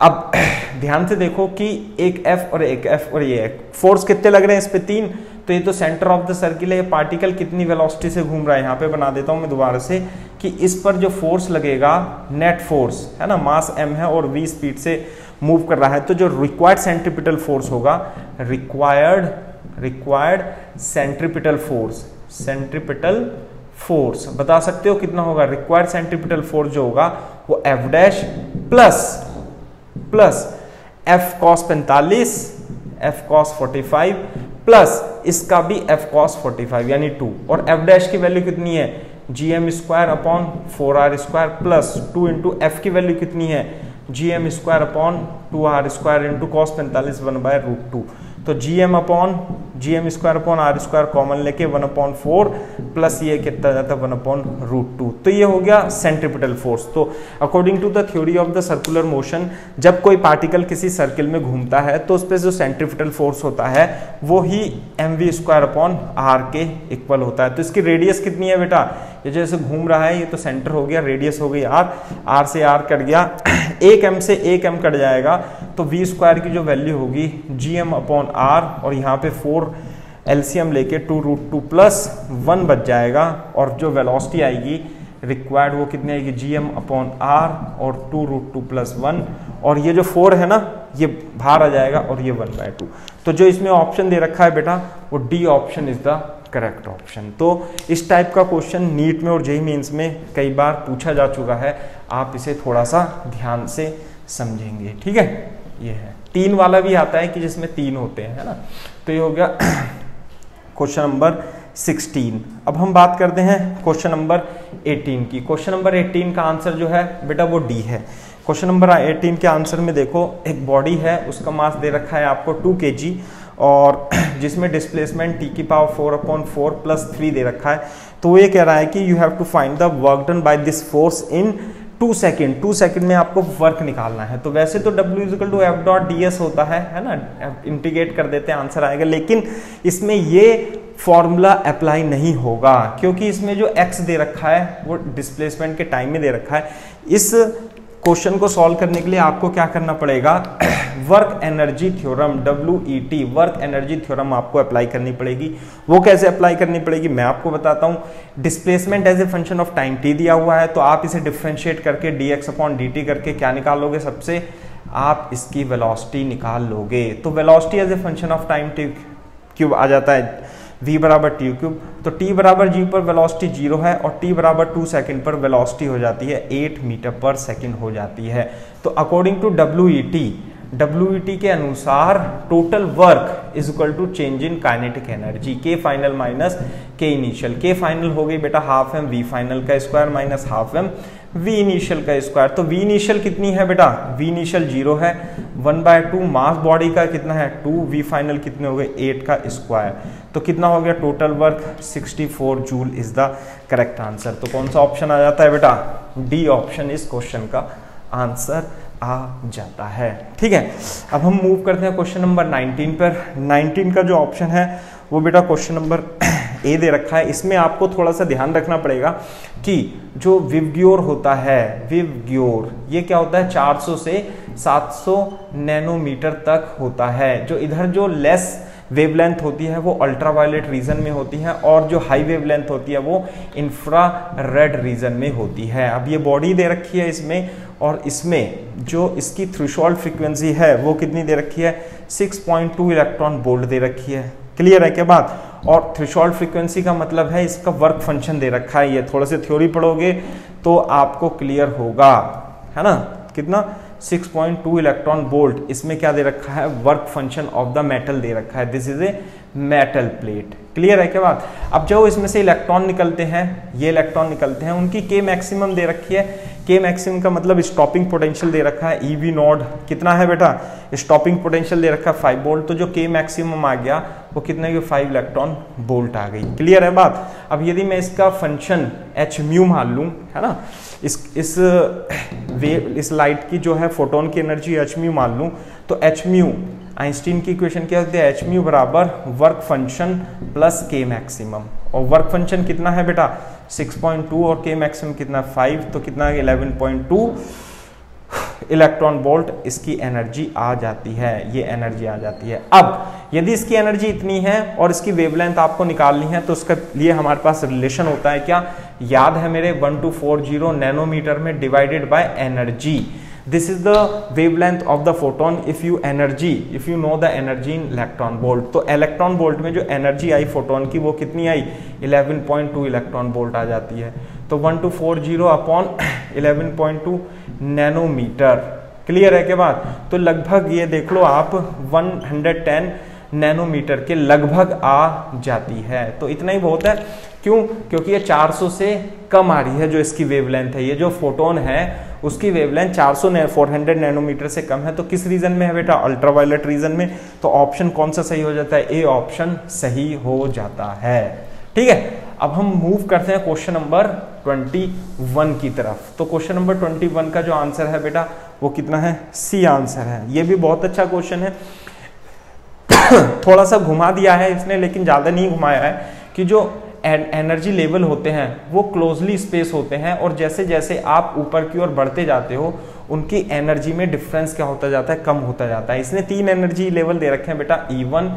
अब ध्यान से देखो कि एक F और एक F और ये फोर्स कितने लग रहे हैं इस पे 3, तो ये तो सेंटर ऑफ द सर्किल है। ये पार्टिकल कितनी वेलोसिटी से घूम रहा है, यहाँ पे बना देता हूँ मैं दोबारा से, कि इस पर जो फोर्स लगेगा नेट फोर्स है ना, मास m है और v स्पीड से मूव कर रहा है, तो जो रिक्वायर्ड सेंट्रीपिटल फोर्स होगा, रिक्वायर्ड सेंट्रीपिटल फोर्स बता सकते हो कितना होगा। रिक्वायर्ड सेंट्रीपिटल फोर्स जो होगा वो F' plus F cos 45, F cos 45 plus इसका भी F cos 45 यानी 2, और F' की वैल्यू कितनी है Gm² upon 4R² plus 2 into F की वैल्यू कितनी है Gm² upon 2R² into cos 45 1/√2। तो Gm² अपॉन R² कॉमन लेके 1/4 प्लस ये कितना जाता है 1/√2। तो ये हो गया सेंट्रीपिटल फोर्स। तो according to the theory of the circular motion, जब कोई पार्टिकल किसी सर्किल में घूमता है तो उस पर जो सेंट्रीपिटल फोर्स होता है वो ही mv² अपॉन r के इक्वल होता है। तो इसकी रेडियस कितनी है बेटा, ये जैसे घूम रहा है, ये तो सेंटर हो गया, रेडियस हो गई r से r कट गया, एक m से एक m कट जाएगा, तो v² की जो वैल्यू होगी Gm अपॉन r, और यहाँ पे 4 एलसीएम लेके 2√2 प्लस 1 बच जाएगा, और जो वेलोसिटी आएगी रिक्वायर्ड वो कितनी आएगी Gm अपॉन r और 2√2 प्लस 1, और ये जो 4 है ना ये बाहर आ जाएगा, और ये 1/2। तो जो इसमें ऑप्शन दे रखा है बेटा वो D option is the correct option. तो इस टाइप का क्वेश्चन नीट में और जेईई मेंस में कई बार पूछा जा चुका है, आप इसे थोड़ा सा ध्यान से समझेंगे, ठीक है। ये है 3 वाला भी आता है कि जिसमें 3 होते हैं, है ना। तो ये हो गया क्वेश्चन नंबर 16। अब हम बात करते हैं क्वेश्चन नंबर 18 की। क्वेश्चन नंबर 18 का आंसर जो है बेटा वो डी है। क्वेश्चन नंबर 18 के आंसर में देखो, एक बॉडी है, उसका मास दे रखा है आपको 2 kg और जिसमें डिस्प्लेसमेंट t की पावर 4/4 प्लस 3 दे रखा है। तो ये कह रहा है कि you have to find the work done by this force in 2 second. 2 second में आपको वर्क निकालना है। तो वैसे तो W = F.ds होता है ना, इंटीग्रेट कर देते हैं आंसर आएगा, लेकिन इसमें ये फॉर्मूला अप्लाई नहीं होगा क्योंकि इसमें जो x दे रखा है वो डिस्प्लेसमेंट के टाइम में दे रखा है। इस क्वेश्चन को सॉल्व करने के लिए आपको क्या करना पड़ेगा, work energy theorem WET, work energy theorem आपको अप्लाई करनी पड़ेगी। वो कैसे अप्लाई करनी पड़ेगी मैं आपको बताता हूं। Displacement as a function of time t दिया हुआ है, तो आप इसे डिफरेंशिएट करके dx/dt करके क्या निकाल लोगे, सबसे आप इसकी वेलोसिटी निकाल लोगे। तो velocity as a function of time t cube आ जाता है v = t क्यूब। तो t = g पर वेलोसिटी 0 है और t = 2 सेकंड पर वेलोसिटी हो जाती है 8 मीटर पर सेकंड हो जाती है। तो अकॉर्डिंग टू WET के अनुसार total work is equal to change in kinetic energy K final minus K initial. K final हो गई बेटा ½ m V फाइनल का square minus ½ m V initial का स्क्वायर। तो V इनिशियल कितनी है बेटा, V इनिशियल 0 है, 1/2 मास बॉडी का कितना है 2, V फाइनल कितने हो गए 8 का स्क्वायर। तो कितना हो गया total work 64 joule is the correct answer. तो कौन सा ऑप्शन आ जाता है बेटा, डी ऑप्शन इस क्वेश्चन का आंसर आ जाता है। ठीक है, अब हम मूव करते हैं क्वेश्चन नंबर 19 पर। 19 का जो ऑप्शन है वो बेटा क्वेश्चन नंबर ए दे रखा है। इसमें आपको थोड़ा सा ध्यान रखना पड़ेगा कि जो विवग्योर होता है, विवग्योर ये क्या होता है 400 से 700 नैनोमीटर तक होता है। जो इधर जो लेस वेवलेंथ होती है वो अल्ट्रावायलेट रीजन में होती है और जो हाई वेवलेंथ होती है वो इंफ्रारेड रीजन में होती है। अब ये बॉडी दे रखी है इसमें, और इसमें जो इसकी थ्रेशोल्ड फ्रीक्वेंसी है वो कितनी दे रखी है 6.2 इलेक्ट्रॉन वोल्ट दे रखी है। क्लियर है क्या बात। और थ्रेशोल्ड फ्रीक्वेंसी का मतलब है इसका वर्क फंक्शन दे रखा है। ये थोड़ा से थ्योरी पढ़ोगे तो आपको क्लियर होगा, है ना। कितना 6.2 इलेक्ट्रॉन वोल्ट। इसमें क्या दे रखा है, work function of the metal दे रखा है। This is a metal plate. Clear है क्या बात। अब जो इसमें से इलेक्ट्रॉन निकलते हैं, ये इलेक्ट्रॉन निकलते हैं, उनकी K मैक्सिमम दे रखी है। K मैक्सिमम का मतलब स्टॉपिंग पोटेंशियल दे रखा है EV नॉट कितना है बेटा, स्टॉपिंग पोटेंशियल दे रखा है 5 वोल्ट। तो जो K मैक्सिमम आ गया वो कितने की 5 इलेक्ट्रॉन वोल्ट आ गई। क्लियर है बात। अब यदि मैं इसका फंक्शन hν मान लूं, है ना, इस लाइट की जो है फोटोन की एनर्जी hν मान लूं, तो hν आइंस्टीन की इक्वेशन क्या होती है, hν बराबर work function plus K maximum. और वर्क फंक्शन कितना है बेटा 6.2 और K मैक्सिमम कितना 5, तो कितना 11.2 इलेक्ट्रॉन वोल्ट इसकी एनर्जी आ जाती है। ये एनर्जी आ जाती है। अब यदि इसकी एनर्जी इतनी है और इसकी वेवलेंथ आपको निकालनी है तो उसके लिए हमारे पास रिलेशन होता है क्या, याद है मेरे 1240 नैनोमीटर में divided by energy. This is the wavelength of the photon if you know the energy in electron volt. तो इलेक्ट्रॉन वोल्ट में जो एनर्जी आई फोटोन की वो कितनी आई 11.2 इलेक्ट्रॉन वोल्ट आ जाती है। तो 1240 अपॉन 11.2 नैनोमीटर। क्लियर है क्या बात। तो लगभग ये देख लो आप 110 नैनोमीटर के लगभग आ जाती है। तो इतना ही बहुत है। क्यों, क्योंकि ये 400 से कम आ रही है जो इसकी वेवलेंथ है। ये जो फोटोन है उसकी वेवलेंथ 400 नैनोमीटर से कम है। तो किस रीजन में है बेटा, अल्ट्रावायलेट रीजन में। तो ऑप्शन कौन सा सही हो जाता है, ए ऑप्शन सही हो जाता है। ठीक है, अब हम मूव करते हैं क्वेश्चन नंबर 21 की तरफ। तो क्वेश्चन नंबर 21 का जो आंसर है बेटा वो कितना है, सी आंसर है। ये भी बहुत अच्छा क्वेश्चन है। थोड़ा सा घुमा दिया है इसने, लेकिन ज्यादा नहीं घुमाया है कि जो एनर्जी लेवल होते हैं वो क्लोजली स्पेस होते हैं और जैसे जैसे आप ऊपर की ओर बढ़ते जाते हो उनकी एनर्जी में डिफरेंस क्या होता जाता है, कम होता जाता है। इसने 3 एनर्जी लेवल दे रखे हैं बेटा, E1,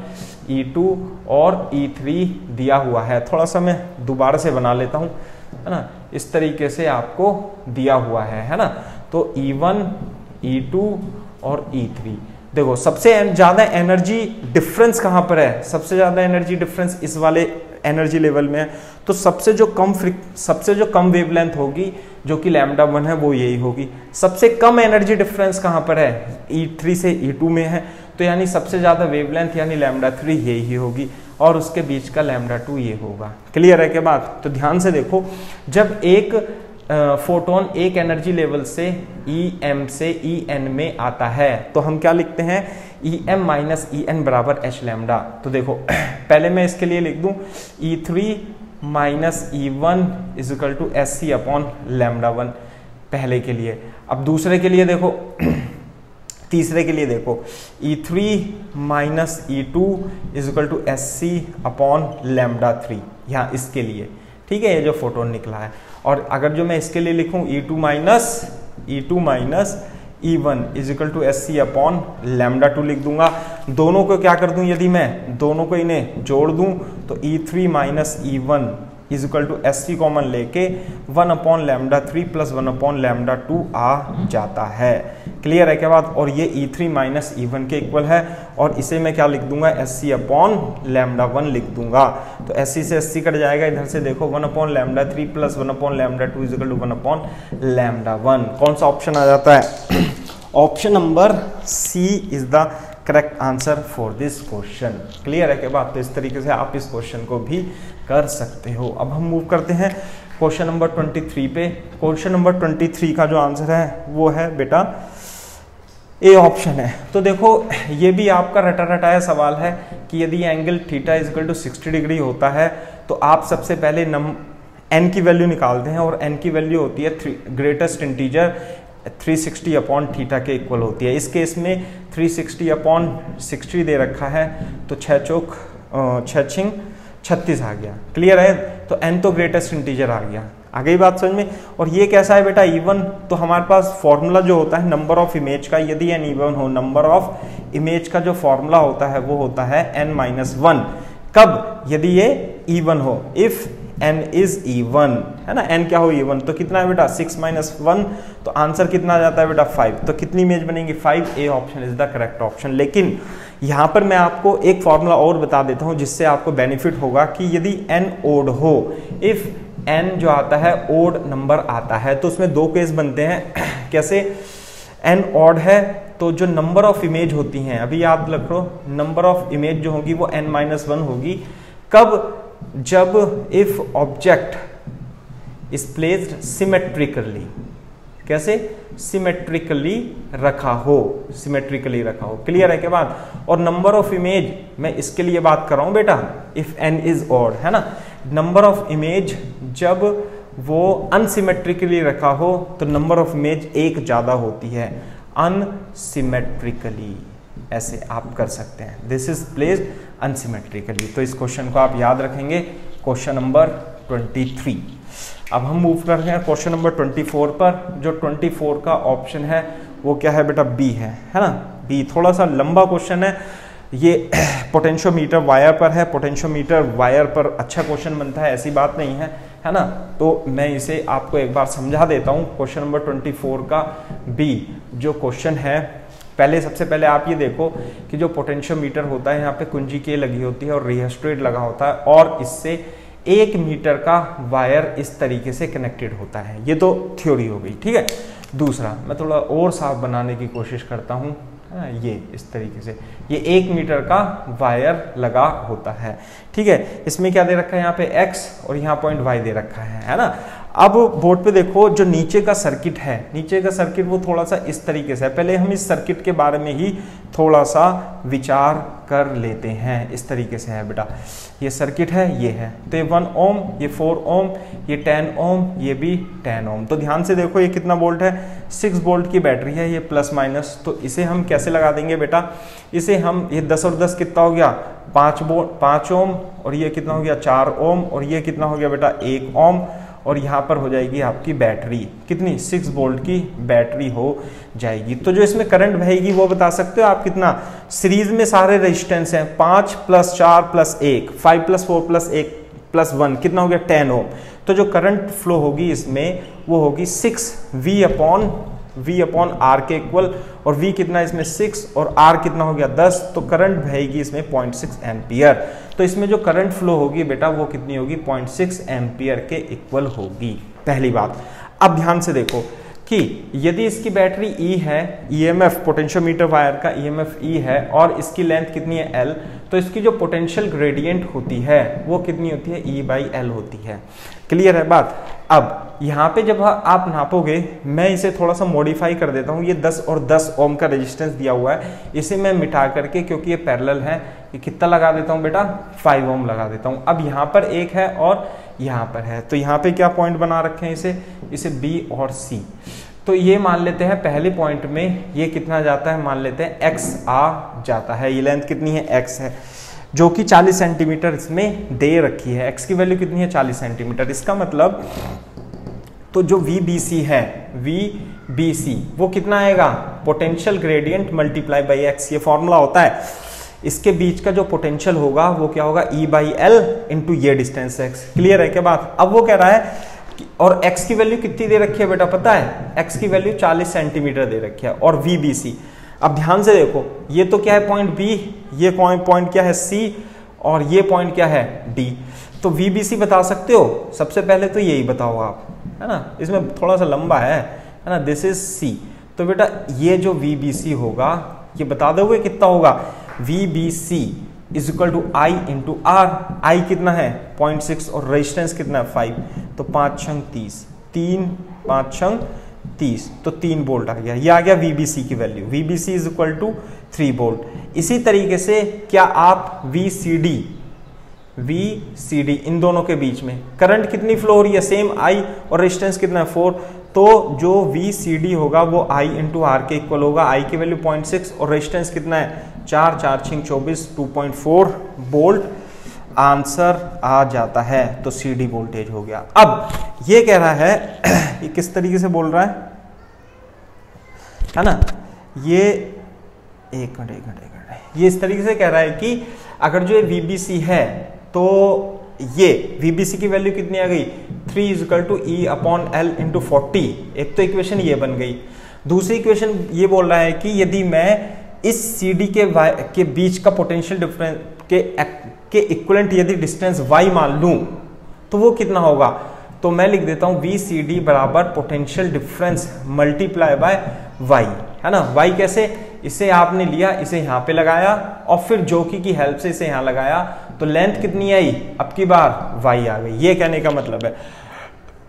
E2 और E3 दिया हुआ है। थोड़ा सा मैं दोबारा से बना लेता हूं, है ना। इस तरीके से आपको दिया हुआ है ना। तो E1, E2 और E3। देखो सबसे ज्यादा एनर्जी डिफरेंस कहां पर है, सबसे ज्यादा एनर्जी डिफरेंस इस वाले एनर्जी लेवल में है। तो सबसे जो कम वेवलेंथ होगी जो कि λ1 है वो यही होगी। सबसे कम एनर्जी डिफरेंस कहां पर है, E3 से E2 में है। तो यानी सबसे ज्यादा वेवलेंथ यानी λ3 यही होगी और उसके बीच का λ2 ये होगा। क्लियर है क्या बात। तो ध्यान से देखो, जब एक फोटोन एक एनर्जी लेवल से EM से EN में आता है, तो हम क्या लिखते हैं EM माइनस EN बराबर H लैम्डा। तो देखो पहले मैं इसके लिए लिख दूं E3 minus E1 is equal to SC upon lambda 1 पहले के लिए। अब दूसरे के लिए देखो तीसरे के लिए देखो E3 minus E2 is equal to SC upon lambda 3 यहाँ इसके लिए, ठीक है, ये जो फोटोन निकला है। और अगर जो मैं इसके लिए लिखूं E2 minus E1 is equal to SC upon lambda 2 लिख दूंगा। दोनों को क्या कर दूं, यदि मैं दोनों को इन्हें जोड़ दूं तो E3 minus E1 is equal to SC common लेके 1 upon lambda 3 plus 1 upon lambda 2 आ जाता है। क्लियर है क्या बात? और ये E3 माइनस E1 के इक्वल है और इसे मैं क्या लिख दूंगा SC अपॉन लैम्डा 1 लिख दूंगा। तो SC से SC कट जाएगा, इधर से देखो 1 upon lambda 3 plus 1 upon lambda 2 is equal to 1 upon lambda 1। कौन सा ऑप्शन आ जाता है? Option number C is the correct answer for this question. Clear है क्या बात? तो इस तरीके से आप इस क्वेश्चन को भी कर सकते हो। अब हम मूव करते हैं क्वेश्चन नंबर 23 पे। क्वेश्चन नंबर 23 का जो आंसर है वो है बेटा ए ऑप्शन है। तो देखो ये भी आपका रटा रटाया सवाल है कि यदि angle theta is equal to 60 degree होता है तो आप सबसे पहले n की वैल्यू निकालते हैं और n की वैल्यू होती है ग्रेटेस्ट इंटीजर 360 अपॉन थीटा के इक्वल होती है। इस केस में 360 अपॉन 60 दे रखा है तो 6 चौक 6 36 आ गया। क्लियर है? तो n तो ग्रेटेस्ट इंटीजर आ गया। आ गई बात समझ में? और ये कैसा है बेटा E1, तो हमारे पास फॉर्मूला जो होता है नंबर ऑफ इमेज का, यदि n E1 हो, नंबर ऑफ इमेज का जो फॉर्मूला होता है वो होता है n-1। कब? यदि ये E1 हो, इफ n इज E1, है ना, n क्या हो E1, तो कितना है बेटा 6 माइनस 1, तो आंसर कितना आ जाता है बेटा 5। तो कितनी इमेज बनेगी 5। ए option is the correct option. लेकिन यहां पर मैं आपको एक फॉर्मूला और बता देता हूं जिससे आपको बेनिफिट होगा कि यदि n ओड हो, इफ n जो आता है ओड नंबर आता है तो उसमें दो केस बनते हैं। कैसे? n ऑड है तो जो नंबर ऑफ इमेज होती हैं, अभी याद रखो नंबर ऑफ इमेज जो होगी वो n-1 होगी। कब? जब if object is placed symmetrically. कैसे? सिमेट्रिकली रखा हो, सिमेट्रिकली रखा हो। क्लियर है क्या बात? और नंबर ऑफ इमेज मैं इसके लिए बात कर रहा हूं बेटा इफ n इज ऑड, है ना। नंबर ऑफ इमेज जब वो अनसिमेट्रिकली रखा हो तो नंबर ऑफ इमेज एक ज्यादा होती है अनसिमेट्रिकली। ऐसे आप कर सकते हैं, दिस इज प्लेस्ड अनसिमेट्रिकली। तो इस क्वेश्चन को आप याद रखेंगे, क्वेश्चन नंबर 23। अब हम मूव कर रहे हैं क्वेश्चन नंबर 24 पर। जो 24 का ऑप्शन है वो क्या है बेटा? बी है ना। बी थोड़ा सा लंबा क्वेश्चन है, ये पोटेंशियोमीटर वायर पर है। पोटेंशियोमीटर वायर पर अच्छा क्वेश्चन बनता है, ऐसी बात नहीं है ना। तो मैं इसे आपको एक बार समझा देता हूं। क्वेश्चन नंबर 24 का बी जो क्वेश्चन है, पहले सबसे पहले आप ये देखो कि जो पोटेंशियोमीटर होता है यहाँ पे कुंजी के लगी होती है और रिहेस्टेट लगा होता है और इससे 1 मीटर का वायर इस तरीके से कनेक्टेड होता है। ये तो थ्योरी हो गई, ठीक है। दूसरा मैं थोड़ा और साफ बनाने की कोशिश करता हूँ, ये इस तरीके से ये 1 मीटर का वायर लगा होता है, ठीक है। इसमें क्या दे रखा है यहाँ पे x और यहाँ पॉइंट y दे रखा है ना। अब बोर्ड पे देखो जो नीचे का सर्किट है, नीचे का सर्किट वो थोड़ा सा इस तरीके से है। पहले हम इस सर्किट के बारे में ही थोड़ा सा विचार कर लेते हैं। इस तरीके से है बेटा, ये सर्किट है, ये है तो ये 1 ओम, ये 4 ओम, ये 10 ओम, ये भी 10 ओम। तो ध्यान से देखो ये कितना वोल्ट है, 6 वोल्ट की बैटरी है, ये प्लस माइनस। तो इसे हम कैसे लगा देंगे बेटा? इसे हम, ये 10 और 10 कितना हो गया 5 ओम, और ये कितना हो गया 4 ओम, और ये कितना हो गया बेटा 1 ओम, और यहाँ पर हो जाएगी आपकी बैटरी कितनी 6 वोल्ट की बैटरी हो जाएगी। तो जो इसमें करंट बहेगी वो बता सकते हो आप कितना? सीरीज में सारे रेजिस्टेंस हैं 5 + 4 + 1, 5 + 4 + 1 + 1 कितना हो गया 10 ओम। तो जो करंट फ्लो होगी इसमें वो होगी 6V अपॉन R के इक्वल, और V कितना इसमें 6 और R कितना हो गया 10। तो करंट बहेगी इसमें 0.6 एम्पियर। तो इसमें जो करंट फ्लो होगी बेटा वो कितनी होगी 0.6 एम्पियर के इक्वल होगी, पहली बात। अब ध्यान से देखो कि यदि इसकी बैटरी E है, EMF पोटेंशियोमीटर वायर का EMF E है और इसकी लेंथ कितनी है L, तो इसकी जो पोटेंशियल ग्रेडियंट होती है वो कितनी होती है, E/L होती है। क्लियर है बात। अब यहाँ पे जब आप नापोगे, मैं इसे थोड़ा सा मॉडिफाई कर देता हूँ, ये 10 और 10 ओम का रेजिस्टेंस दिया हुआ है, इसे मैं मिटा करके, क्योंकि ये पैरेलल है, ये कितना लगा देता हूँ बेटा, 5 ओम लगा देता हूँ। अब यहाँ पर एक है और यहाँ पर है, तो यहाँ पे क्या पॉइंट बना रखे हैं इसे B और C। तो ये मान लेते हैं पहले पॉइंट में ये कितना जाता है, मान लेते हैं X आ जाता है, ये लेंथ कितनी है, X है, जो कि 40 सेंटीमीटर इसमें दे रखी है। X की वैल्यू कितनी है, 40 सेंटीमीटर। इसका मतलब तो जो VBC है, VBC वो कितना आएगा, potential gradient multiply by X, ये फॉर्मूला होता है। इसके बीच का जो पोटेंशियल होगा वो क्या होगा, E/L इंटू ये डिस्टेंस X। क्लियर है क्या बात। अब वो कह रहा है और X की वैल्यू कितनी दे रखी है बेटा, पता है, X की वैल्यू 40 सेंटीमीटर दे रखी है, और VBC, अब ध्यान से देखो, ये तो क्या है पॉइंट B, ये पॉइंट क्या है C, और ये पॉइंट क्या है D। तो VBC बता सकते हो, सबसे पहले तो यही बताओ आप, है ना, इसमें थोड़ा सा लंबा है ना, दिस इज C। तो बेटा ये जो VBC होगा, ये बता दोगे कितना होगा, VBC is equal to I into R। I कितना है 0.6 और रेजिस्टेंस कितना है 5, तो 5 छंग 30, 3 5 छंग 30, तो 3 वोल्ट आ गया। ये आ गया VBC की value, VBC is equal to 3 volt. इसी तरीके से क्या आप VCD इन दोनों के बीच में करंट कितनी फ्लो हो रही है, सेम I, और रेजिस्टेंस कितना है 4, तो जो VCD होगा वो I इंटू R के इक्वल होगा। I की वैल्यू 0.6 और रेजिस्टेंस कितना है 4 4 6 24, 2.4 वोल्ट आंसर आ जाता है। तो CD वोल्टेज हो गया। अब ये कह रहा है ये किस तरीके से बोल रहा है ना, ये एक मिनट, ये इस तरीके से कह रहा है कि अगर जो ये VBC है तो ये VBC की वैल्यू कितनी आ गई, 3 is equal to E/L into 40। एक तो इक्वेशन ये बन गई। दूसरी इक्वेशन ये बोल रहा है कि यदि मैं इस CD के बीच का पोटेंशियल डिफरेंस के इक्विवेलेंट यदि डिस्टेंस y मान लूं तो वो कितना होगा, तो मैं लिख देता हूं VCD बराबर potential difference multiply by y, है ना। y कैसे, इसे आपने लिया, इसे यहां पे लगाया और फिर जोकी की हेल्प से इसे यहां लगाया, तो लेंथ कितनी आई, अब की बार y आ गई। ये कहने का मतलब है,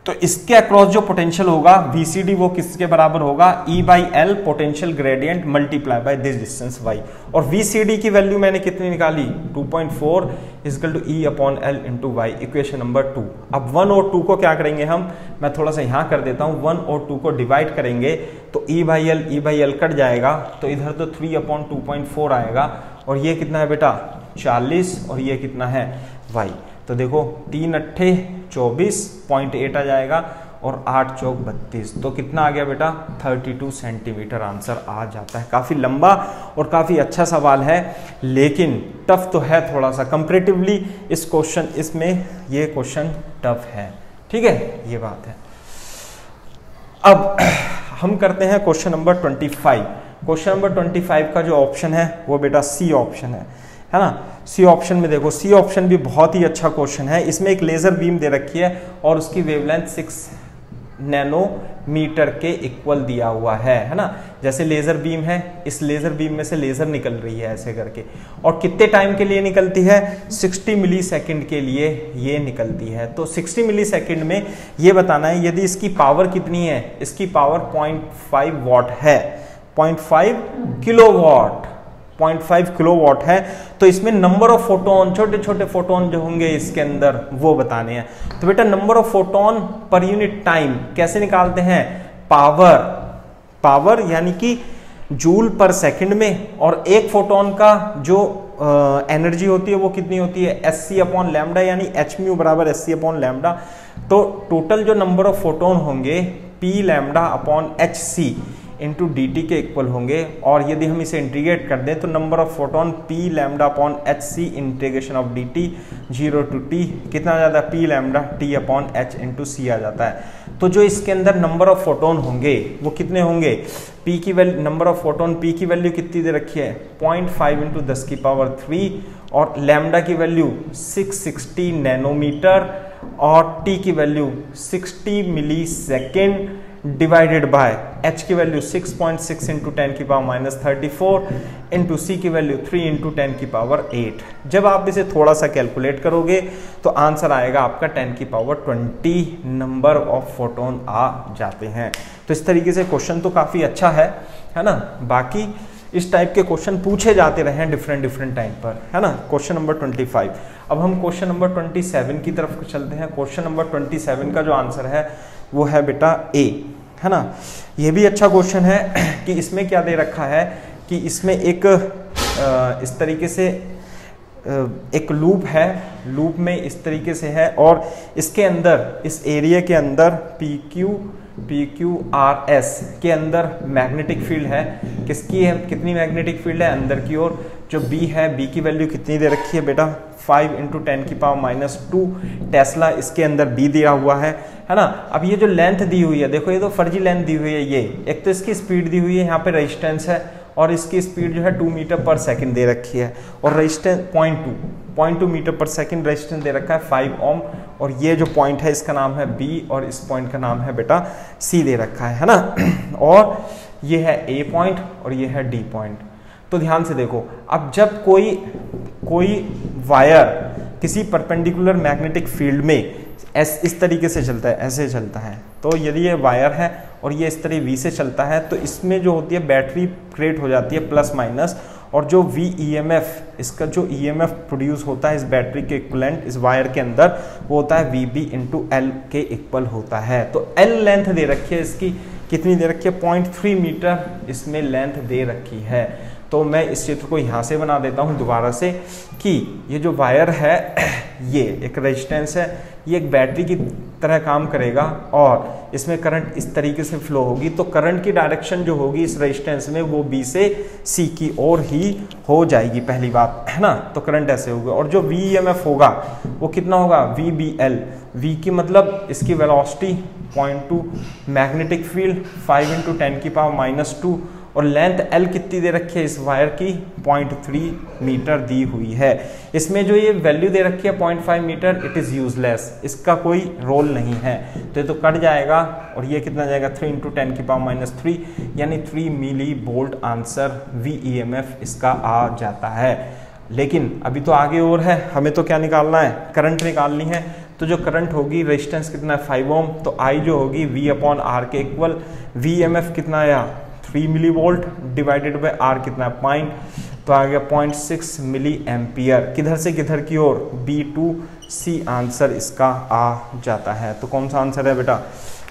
तो इसके अक्रॉस जो पोटेंशियल होगा VCD वो किसके बराबर होगा, E/L potential gradient multiply by this distance y। और VCD की वैल्यू मैंने कितनी निकाली, 2.4 is equal to E/L into y, equation number 2। अब 1 और 2 को क्या करेंगे हम, मैं थोड़ा सा यहां कर देता हूं, 1 और 2 को डिवाइड करेंगे तो E/L कट जाएगा, तो इधर तो 3/2.4 आएगा, और ये कितना है बेटा 40, और ये कितना है y। तो देखो 3 अट्ठे 24.8 आ जाएगा, और 8 चौक 32, तो कितना आ गया बेटा 32 सेंटीमीटर आंसर आ जाता है। काफी लंबा और काफी अच्छा सवाल है, लेकिन टफ तो है थोड़ा सा कंपैरेटिवली। इस क्वेश्चन इसमें ये क्वेश्चन टफ है, ठीक है, ये बात है। अब हम करते हैं क्वेश्चन नंबर 25। क्वेश्चन नंबर 25 का जो ऑप्शन है वो बेटा C ऑप्शन है ना। सी ऑप्शन में देखो, सी ऑप्शन भी बहुत ही अच्छा क्वेश्चन है। इसमें एक लेजर बीम दे रखी है और उसकी वेवलेंथ 6 नैनोमीटर के इक्वल दिया हुआ है ना। जैसे लेजर बीम है, इस लेजर बीम में से लेजर निकल रही है ऐसे करके, और कितने टाइम के लिए निकलती है, 60 मिली सेकेंड के लिए ये निकलती है। तो 60 मिली सेकेंड में ये बताना है यदि इसकी पावर कितनी है, इसकी पावर 0.5 वॉट है, 0.5 किलोवाट, 0.5 किलोवाट है। तो इसमें नंबर ऑफ फोटोन, छोटे छोटे फोटोन जो होंगे इसके अंदर वो बताने हैं। तो बेटा number of photon per unit time कैसे निकालते हैं, पावर यानी कि जूल पर सेकंड में, और एक फोटोन का जो एनर्जी होती है वो कितनी होती है, Sc/λ, यानी hν बराबर Sc/λ। तो टोटल जो नंबर ऑफ फोटोन होंगे Pλ/hc इंटू dt के इक्वल होंगे, और यदि हम इसे इंटीग्रेट कर दें तो number of photon Pλ/hc integration of dt 0 to t कितना आ जाता है, Pλ/t/h इंटू c आ जाता है। तो जो इसके अंदर नंबर ऑफ फोटोन होंगे वो कितने होंगे, p की value, number of photon p की वैल्यू कितनी दे रखी है 0.5 इंटू 10⁻³ और लैम्डा की वैल्यू 660 नैनोमीटर और t की value 60 millisecond divided by h की वैल्यू 6.6 इंटू 10 की पावर माइनस 34 इंटू सी की वैल्यू 3 इंटू 10 की पावर 8। जब आप इसे थोड़ा सा कैलकुलेट करोगे तो आंसर आएगा आपका 10 की पावर 20 नंबर ऑफ फोटोन आ जाते हैं। तो इस तरीके से क्वेश्चन तो काफी अच्छा है ना। बाकी इस टाइप के क्वेश्चन पूछे जाते रहे हैं डिफरेंट टाइम पर, है ना। Question number 25। अब हम क्वेश्चन नंबर 27 की तरफ चलते हैं। क्वेश्चन नंबर 27 का जो आंसर है वो है बेटा ए, है ना। ये भी अच्छा क्वेश्चन है कि इसमें क्या दे रखा है कि इसमें एक इस तरीके से एक लूप है, लूप में इस तरीके से है और इसके अंदर इस एरिया के अंदर PQRS के अंदर मैग्नेटिक फील्ड है। किसकी है, कितनी मैग्नेटिक फील्ड है अंदर की ओर। जो B है, B की वैल्यू कितनी दे रखी है बेटा 5 इंटू 10 की पावर माइनस 2 टेस्ला इसके अंदर B दिया हुआ है ना। अब ये जो लेंथ दी हुई है, देखो ये तो फर्जी लेंथ दी हुई है। ये एक तो इसकी स्पीड दी हुई है, यहाँ पे रेजिस्टेंस है और इसकी स्पीड जो है 2 मीटर पर सेकंड दे रखी है और रेजिस्टेंस 0.2 मीटर पर सेकंड रेजिस्टेंस दे रखा है 5 ओम। और ये जो पॉइंट है इसका नाम है B और इस पॉइंट का नाम है बेटा C दे रखा है ना। और ये है A पॉइंट और ये है D पॉइंट। तो ध्यान से देखो, अब जब कोई वायर किसी परपेंडिकुलर मैग्नेटिक फील्ड में इस तरीके से चलता है, ऐसे चलता है, तो यदि ये वायर है और ये इस तरह V से चलता है तो इसमें जो होती है बैटरी क्रिएट हो जाती है प्लस माइनस, और जो V EMF, इसका जो EMF प्रोड्यूस होता है इस बैटरी के इक्विवेलेंट इस वायर के अंदर, वो होता है VB इंटू L के इक्वल होता है। तो L लेंथ दे रखी है इसकी, कितनी दे रखी है 0.3 मीटर इसमें लेंथ दे रखी है। तो मैं इस चित्र को यहाँ से बना देता हूँ दोबारा से कि ये जो वायर है ये एक रेजिस्टेंस है, ये एक बैटरी की तरह काम करेगा और इसमें करंट इस तरीके से फ्लो होगी। तो करंट की डायरेक्शन जो होगी इस रेजिस्टेंस में वो B से C की ओर ही हो जाएगी, पहली बात, है ना। तो करंट ऐसे होगा और जो VEMF होगा वो कितना होगा VBL। V की मतलब इसकी वेलोसिटी 0.2, मैग्नेटिक फील्ड 5 इंटू 10 की पावर माइनस 2 और लेंथ L कितनी दे रखी है इस वायर की 0.3 मीटर दी हुई है। इसमें जो ये वैल्यू दे रखी है 0.5 मीटर, इट इज यूजलेस, इसका कोई रोल नहीं है। तो ये तो कट जाएगा और ये कितना जाएगा 3 इंटू 10 की पावर माइनस 3 यानी 3 मिली वोल्ट आंसर VEMF इसका आ जाता है। लेकिन अभी तो आगे और है, हमें तो क्या निकालना है, करंट निकालनी है। तो जो करंट होगी रेजिस्टेंस कितना है 5 ओम, तो I जो होगी V/R के इक्वल, VEMF कितना आया 3 millivolt divided by R कितना है 0. तो आ गया 0.6 मिली एम्पियर। किधर से किधर की ओर B2C आंसर इसका आ जाता है। तो कौन सा आंसर है बेटा,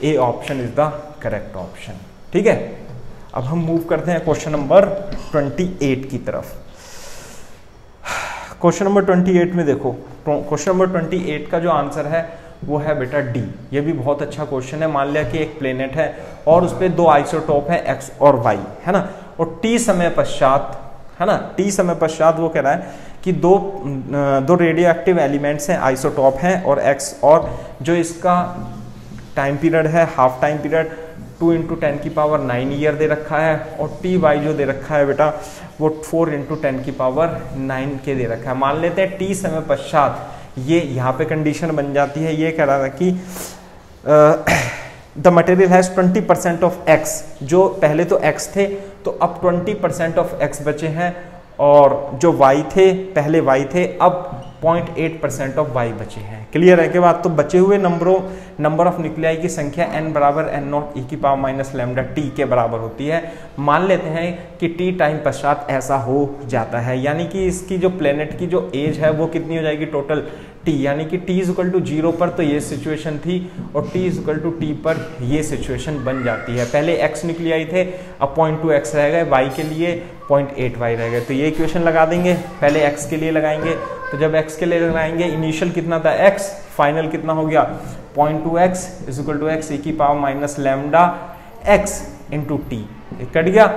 A option is the correct option. ठीक है, अब हम मूव करते हैं क्वेश्चन नंबर 28 की तरफ। क्वेश्चन नंबर 28 में देखो, क्वेश्चन नंबर 28 का जो आंसर है वो है बेटा डी। ये भी बहुत अच्छा क्वेश्चन है। मान लिया कि एक प्लेनेट है और उस पर दो आइसोटोप है एक्स और वाई, है ना, और टी समय पश्चात, है ना, टी समय पश्चात वो कह रहा है कि दो रेडियो एक्टिव एलिमेंट्स हैं, आइसोटोप हैं और एक्स, और जो इसका टाइम पीरियड है हाफ टाइम पीरियड 2 इंटू 10 की पावर 9 ईयर दे रखा है, और टी वाई जो दे रखा है बेटा वो 4 इंटू 10 की पावर 9 के दे रखा है। मान लेते हैं टी समय पश्चात ये यहाँ पे कंडीशन बन जाती है, ये कह रहा था कि the material has 20% of x. जो पहले तो एक्स थे तो अब 20% ऑफ एक्स बचे हैं, और जो वाई थे पहले वाई थे अब 0.8% ऑफ वाई बचे हैं। क्लियर है के बाद, तो बचे हुए नंबर ऑफ न्यूक्लियाई की संख्या n बराबर n0 e की पावर माइनस लैम्डा t के बराबर होती है। मान लेते हैं कि t टाइम पश्चात ऐसा हो जाता है, यानी कि इसकी जो प्लेनेट की जो एज है वो कितनी हो जाएगी टोटल t, यानी कि t इक्वल टू 0 पर तो ये सिचुएशन थी और t इक्वल टू t पर ये सिचुएशन बन जाती है। पहले x न्यूक्लियाई थे, अब 0.2 x रह गए, y के लिए 0.8 y रह गए। तो ये इक्वेशन लगा देंगे, पहले x के लिए लगाएंगे, तो जब x के लिए लगाएंगे इनिशियल कितना था x, फाइनल कितना हो गया 0.2x is equal to x e की power minus lambda x into t, cut गया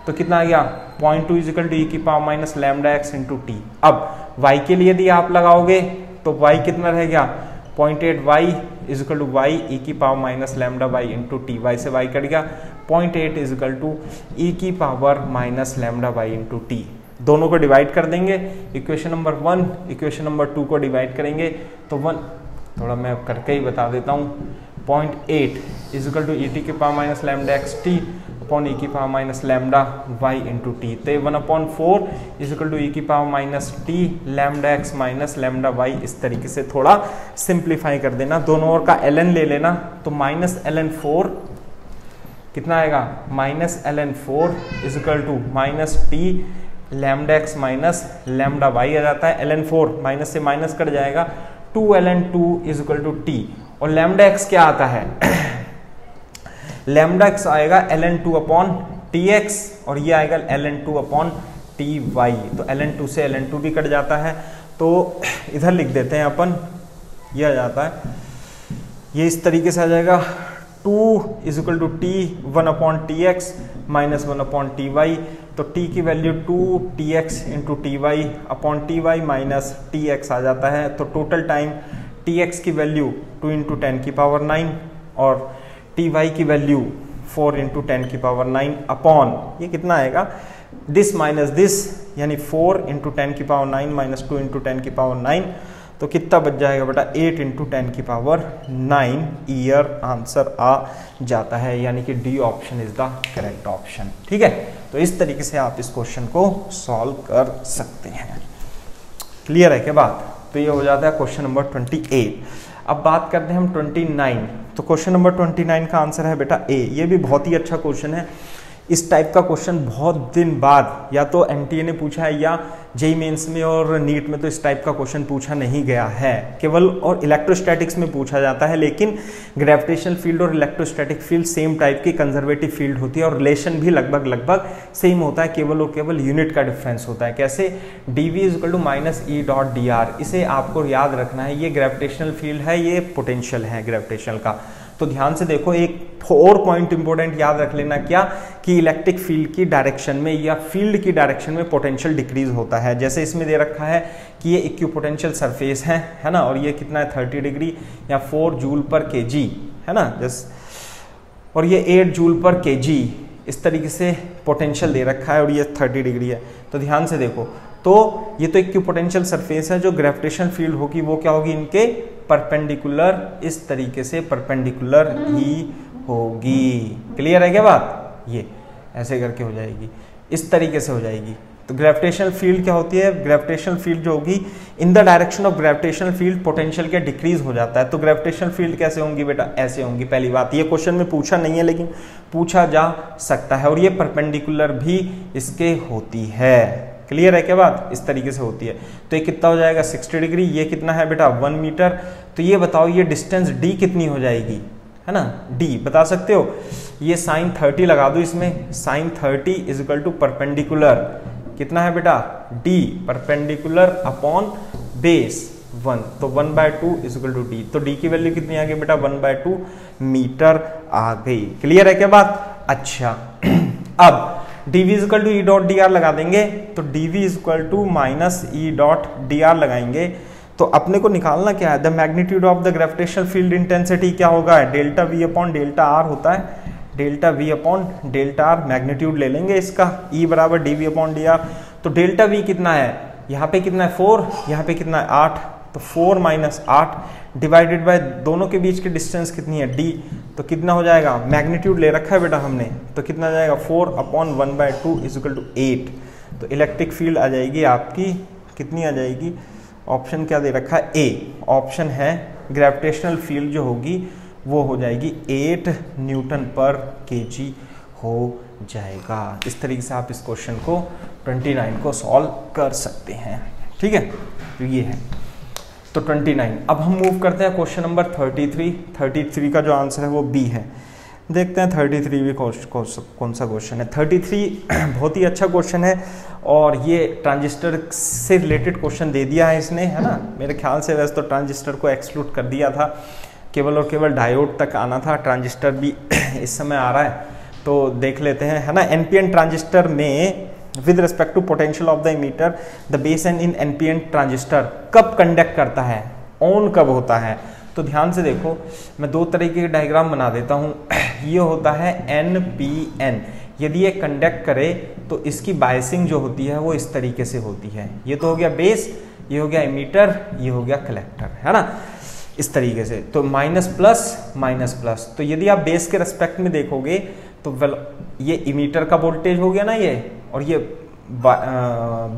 तो कितना आ गया 0.2 इज इक्वल टू e की power minus lambda x into t. अब y के लिए यदि आप लगाओगे तो y कितना रह गया 0.8 y is equal to y e की power minus lambda y into टी, y से y कट गया 0.8 इज इक्वल टू e की power minus lambda y into टी। दोनों को डिवाइड कर देंगे, इक्वेशन नंबर 1 इक्वेशन नंबर 2 को डिवाइड करेंगे तो 1, थोड़ा मैं करके ही बता देता हूँ, 0.8 इजिकल टू ई टी की power minus lambda X T upon E की power minus lambda Y into T. तो 1/4 इजिकल टू ई की power minus T lambda X minus lambda Y, इस तरीके से थोड़ा सिंप्लीफाई कर देना। दोनों ओर का ln ले लेना, तो माइनस ln4 कितना आएगा, minus ln4 is equal to minus T lambda X minus lambda Y आ जाता है। ln4 माइनस से माइनस कट जाएगा, 2ln2 इजिकल टू टी, और लैम्डा एक्स क्या आता है लैम्डा एक्स आएगा ln2 अपॉन टी एक्स, और ये आएगा ln2 अपॉन टी वाई। तो ln2 से ln2 भी कट जाता है, तो इधर लिख देते हैं अपन, ये आ जाता है, ये इस तरीके से आ जाएगा 2 is equal to T 1 T X minus 1 T Y. तो t की value 2 T X into T Y upon T Y minus T X आ जाता है। तो टोटल टाइम टी एक्स की वैल्यू 2 इंटू 10 की पावर 9 और टी वाई की वैल्यू 4 इंटू 10 की पावर 9 अपॉन ये कितना आएगा, दिस माइनस दिस, यानी 4 इंटू 10 की पावर 9 माइनस 2 इंटू 10 की पावर 9, तो कितना बच जाएगा बेटा 8 इंटू 10 की पावर 9 ईयर आंसर आ जाता है, यानी कि D option is the correct option. ठीक है, तो इस तरीके से आप इस क्वेश्चन को सॉल्व कर सकते हैं। क्लियर है क्या बात? तो ये हो जाता है क्वेश्चन नंबर 28। अब बात करते हैं हम 29। तो क्वेश्चन नंबर 29 का आंसर है बेटा ए। ये भी बहुत ही अच्छा क्वेश्चन है। इस टाइप का क्वेश्चन बहुत दिन बाद या तो एनटीए ने पूछा है या जेईई मेंस में और नीट में तो इस टाइप का क्वेश्चन पूछा नहीं गया है। केवल और इलेक्ट्रोस्टैटिक्स में पूछा जाता है, लेकिन ग्रेविटेशनल फील्ड और इलेक्ट्रोस्टैटिक फील्ड सेम टाइप की कंजर्वेटिव फील्ड होती है और रिलेशन भी लगभग सेम होता है, केवल और केवल यूनिट का डिफरेंस होता है। कैसे? dv equal to minus E dot D R. इसे आपको याद रखना है, ये ग्रेविटेशनल फील्ड है, ये पोटेंशियल है ग्रेविटेशनल का। तो ध्यान से देखो, एक और पॉइंट इंपॉर्टेंट याद रख लेना, क्या कि इलेक्ट्रिक फील्ड की डायरेक्शन में या फील्ड की डायरेक्शन में पोटेंशियल डिक्रीज होता है। जैसे इसमें दे रखा है कि ये इक्विपोटेंशियल सरफेस है ना, और ये कितना है 30 डिग्री या 4 जूल पर केजी है ना, और ये 8 जूल पर केजी, इस तरीके से पोटेंशियल दे रखा है और ये 30 डिग्री है। तो ध्यान से देखो, तो ये तो इक्विपोटेंशियल सरफेस है, जो ग्रेविटेशनल फील्ड होगी वो क्या होगी, इनके परपेंडिकुलर, इस तरीके से परपेंडिकुलर ही होगी। क्लियर है क्या बात? ये ऐसे करके हो जाएगी, इस तरीके से हो जाएगी। तो ग्रेविटेशनल फील्ड क्या होती है, ग्रेविटेशनल फील्ड जो होगी in the direction of gravitational field potential के डिक्रीज हो जाता है। तो ग्रेविटेशनल फील्ड कैसे होंगी बेटा, ऐसे होंगी। पहली बात, ये क्वेश्चन में पूछा नहीं है लेकिन पूछा जा सकता है, और ये परपेंडिकुलर भी इसके होती है। क्लियर है क्या बात? इस तरीके से होती है। तो ये कितना हो जाएगा 60 डिग्री, ये कितना है बेटा 1 मीटर। तो ये बताओ ये डिस्टेंस d कितनी हो जाएगी, है ना, d बता सकते हो? ये साइन 30 लगा दो इसमें, sine 30 is equal to perpendicular कितना है बेटा d, परपेंडिकुलर अपॉन बेस 1, तो 1/2 इज इक्वल टू d। तो d की वैल्यू कितनी आ गई बेटा 1/2 मीटर आ गई। क्लियर है क्या बात? अच्छा अब dv equal to E dot D R लगा देंगे, तो dv equal to minus E dot D R लगाएंगे। तो अपने को निकालना क्या है, the magnitude of the gravitational field intensity क्या होगा, delta v upon delta R होता है, delta v upon delta R magnitude ले लेंगे इसका, E बराबर dv अपॉन डी आर। तो डेल्टा v कितना है, यहाँ पे कितना है 4, यहाँ पे कितना है 8, तो 4 माइनस 8 डिवाइडेड बाय दोनों के बीच की डिस्टेंस कितनी है d, तो कितना हो जाएगा, मैग्नीट्यूड ले रखा है बेटा हमने, तो कितना आ जाएगा 4 अपॉन 1/2 इज इक्वल टू 8। तो इलेक्ट्रिक फील्ड आ जाएगी आपकी, कितनी आ जाएगी, ऑप्शन क्या दे रखा है ए, ऑप्शन है ग्रेविटेशनल फील्ड जो होगी वो हो जाएगी 8 न्यूटन पर केजी हो जाएगा। इस तरीके से आप इस क्वेश्चन को 29 को सॉल्व कर सकते हैं। ठीक है, तो ये है तो 29। अब हम मूव करते हैं क्वेश्चन नंबर 33। 33 का जो आंसर है वो बी है। देखते हैं 33 भी कौन सा क्वेश्चन है। 33 बहुत ही अच्छा क्वेश्चन है और ये ट्रांजिस्टर से रिलेटेड क्वेश्चन दे दिया है इसने, है ना। मेरे ख्याल से वैसे तो ट्रांजिस्टर को एक्सक्लूड कर दिया था, केवल और केवल डायोड तक आना था, ट्रांजिस्टर भी इस समय आ रहा है तो देख लेते हैं, है ना। एनपीएन ट्रांजिस्टर में with respect to potential of the emitter the base and in NPN transistor कब कंडक्ट करता है, ऑन कब होता है। तो ध्यान से देखो, मैं दो तरीके के डायग्राम बना देता हूं। ये होता है एनपीएन, यदि ये कंडक्ट करे तो इसकी बायसिंग जो होती है वो इस तरीके से होती है। ये तो हो गया बेस, ये हो गया इमीटर, ये हो गया कलेक्टर, है ना। इस तरीके से, तो माइनस प्लस, तो यदि आप बेस के रेस्पेक्ट में देखोगे तो ये इमीटर का वोल्टेज हो गया ना ये, और ये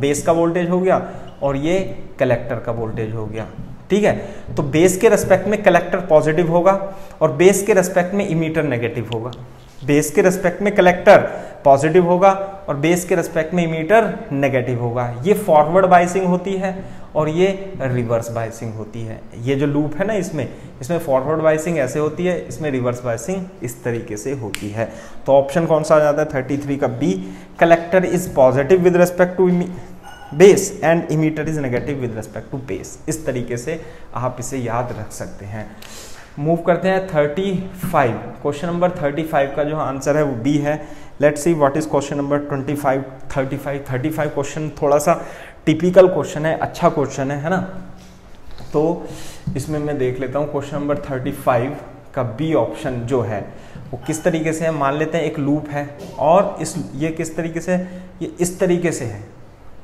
बेस का वोल्टेज हो गया, और ये कलेक्टर का वोल्टेज हो गया। ठीक है, तो बेस के रेस्पेक्ट में कलेक्टर पॉजिटिव होगा और बेस के रेस्पेक्ट में इमीटर नेगेटिव होगा। बेस के रेस्पेक्ट में कलेक्टर पॉजिटिव होगा और बेस के रेस्पेक्ट में इमीटर नेगेटिव होगा। ये फॉरवर्ड बायसिंग होती है और ये रिवर्स बायसिंग होती है। ये जो लूप है ना, इसमें फॉरवर्ड बायसिंग ऐसे होती है, इसमें रिवर्स बायसिंग इस तरीके से होती है। तो ऑप्शन कौन सा आ जाता है 33 का B, collector is positive with respect to base and emitter is negative with respect to base. इस तरीके से आप इसे याद रख सकते हैं। मूव करते हैं 35, क्वेश्चन नंबर 35 का जो आंसर है वो बी है। Let's see what is question number 35 question थोड़ा सा टिपिकल क्वेश्चन है, अच्छा क्वेश्चन है ना। तो इसमें मैं देख लेता हूँ क्वेश्चन नंबर 35 का बी ऑप्शन जो है वो किस तरीके से है। मान लेते हैं एक लूप है और ये किस तरीके से, ये इस तरीके से है,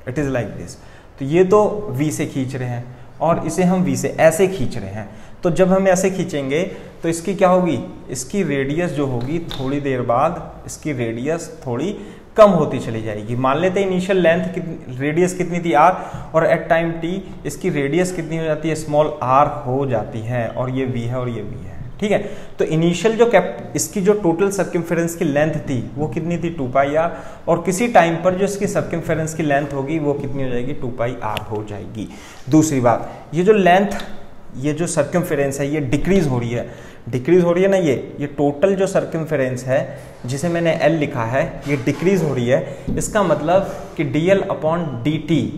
इट इज लाइक दिस। तो ये तो V से खींच रहे हैं और इसे हम V से ऐसे खींच रहे हैं। तो जब हम ऐसे खींचेंगे तो इसकी क्या होगी, इसकी रेडियस जो होगी थोड़ी देर बाद इसकी रेडियस थोड़ी कम होती चली जाएगी। मान लेते हैं इनिशियल लेंथ रेडियस कितनी थी r, और एट टाइम t इसकी रेडियस कितनी हो जाती है, स्मॉल r हो जाती है, और ये v है और ये v है। ठीक है, तो इनिशियल जो इसकी जो टोटल सर्कमफेरेंस की लेंथ थी वो कितनी थी 2πr, और किसी टाइम पर जो इसकी सर्कमफेरेंस की लेंथ होगी वो कितनी हो जाएगी 2πr हो जाएगी। दूसरी बात, ये जो लेंथ, ये जो सर्कमफेरेंस है ये डिक्रीज हो रही है ना, ये टोटल जो सर्कमफेरेंस है जिसे मैंने L लिखा है ये डिक्रीज हो रही है। इसका मतलब कि dl/dt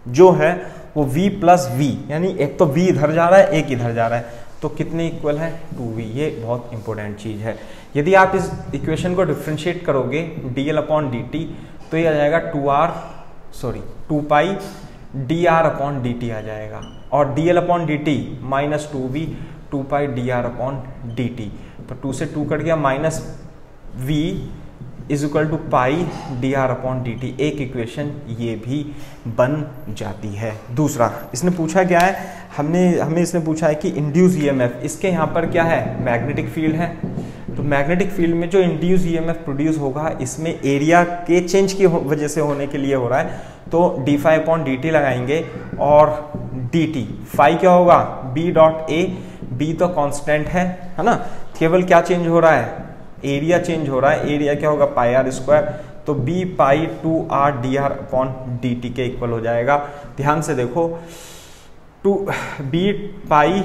जो है वो v प्लस v, यानी एक तो v इधर जा रहा है एक इधर जा रहा है, तो कितने इक्वल है 2v। ये बहुत इंपॉर्टेंट चीज है। यदि आप इस इक्वेशन को डिफरेंशिएट करोगे dl/dt तो ये आ जाएगा 2π dr/dt आ जाएगा, और dl/dt माइनस 2v 2π dr/dt। तो 2 से 2 कट गया, minus v is equal to pi dr/dt। एक इक्वेशन ये भी बन जाती है। दूसरा इसने पूछा क्या है, हमें इसने पूछा है कि इंड्यूस ईएमएफ, इसके यहाँ पर क्या है मैग्नेटिक फील्ड है। तो मैग्नेटिक फील्ड में जो इंड्यूस ईएमएफ प्रोड्यूस होगा इसमें एरिया के चेंज की वजह से होने के लिए हो रहा है, तो dφ/dt लगाएंगे, और dt फाई क्या होगा b.a, b तो कांस्टेंट है ना, केवल क्या चेंज हो रहा है, एरिया चेंज हो रहा है। एरिया क्या होगा πr², तो b पाई 2r dr/dt के इक्वल हो जाएगा। ध्यान से देखो, b पाई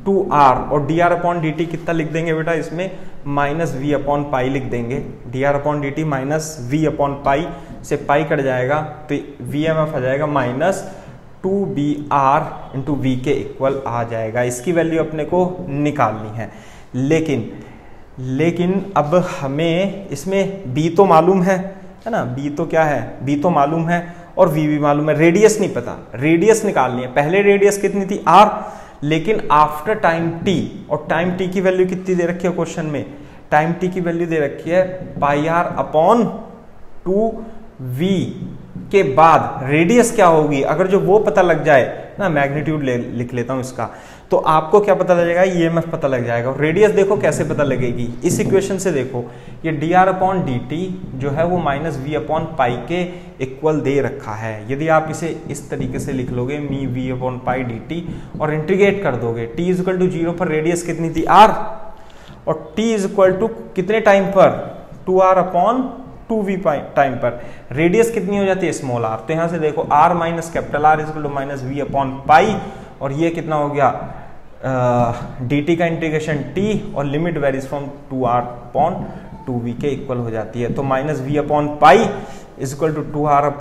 2r और dr/dt कितना लिख देंगे बेटा, इसमें माइनस v/π लिख देंगे। dr/dt माइनस v/π से पाई कट जाएगा तो vmf आ जाएगा माइनस 2br इंटू v के इक्वल आ जाएगा। इसकी वैल्यू अपने को निकालनी है, लेकिन अब हमें इसमें b तो मालूम है ना, b तो क्या है, b तो मालूम है और v भी मालूम है, रेडियस नहीं पता, रेडियस निकालनी है। पहले रेडियस कितनी थी r, लेकिन आफ्टर टाइम t, और टाइम t की वैल्यू कितनी दे रखी है क्वेश्चन में, टाइम t की वैल्यू दे रखी है πr/2v के बाद रेडियस क्या होगी, अगर जो वो पता लग जाए ना, मैग्नीट्यूड लिख लेता हूं इसका, तो आपको क्या पता लग जाएगा, ईएमएफ पता लग जाएगा। रेडियस देखो कैसे पता लगेगी, इस इक्वेशन से देखो, ये dr/dt जो है वो माइनस v/π के इक्वल दे रखा है। यदि आप इसे इस तरीके से लिख लोगे मी v/π/dt और इंटीग्रेट कर दोगे, t इज इक्वल टू 0 पर रेडियस कितनी थी r, और t इज इक्वल टू कितने टाइम पर 2r/2v टाइम पर रेडियस कितनी हो जाती है स्मॉल r। तो यहां से देखो r माइनस capital R is equal to minus v/π, और ये कितना हो गया dt का इंटीग्रेशन t, और लिमिट वेरीज फ्रॉम 2r/2v के इक्वल हो जाती है। तो minus v/π is equal to 2r/,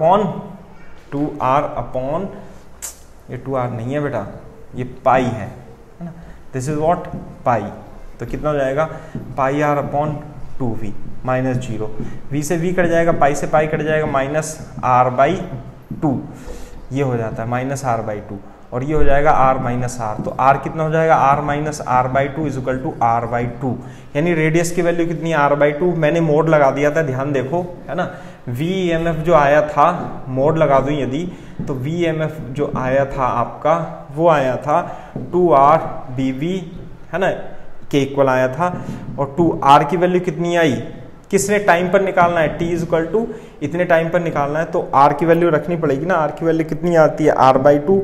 ये 2r नहीं है बेटा, ये पाई है ना, दिस इज व्हाट पाई। तो कितना हो जाएगा πr/2v माइनस 0, v से v कट जाएगा, पाई से पाई कट जाएगा, माइनस r/2, ये हो जाता है माइनस r/2, और ये हो जाएगा r माइनस r। तो r कितना हो जाएगा, r minus r/2 is equal to r/2, यानी रेडियस की वैल्यू कितनी है r/2। मैंने मोड लगा दिया था, ध्यान देखो है ना, vmf जो आया था, मोड लगा दूं यदि, तो vmf जो आया था आपका वो आया था 2R BV, है ना, के इक्वल आया था। और 2R की वैल्यू कितनी आई, किसने टाइम पर निकालना है, T इक्वल टू इतने टाइम पर निकालना है, तो R की वैल्यू रखनी पड़ेगी ना। R की वैल्यू कितनी आती है, R/2,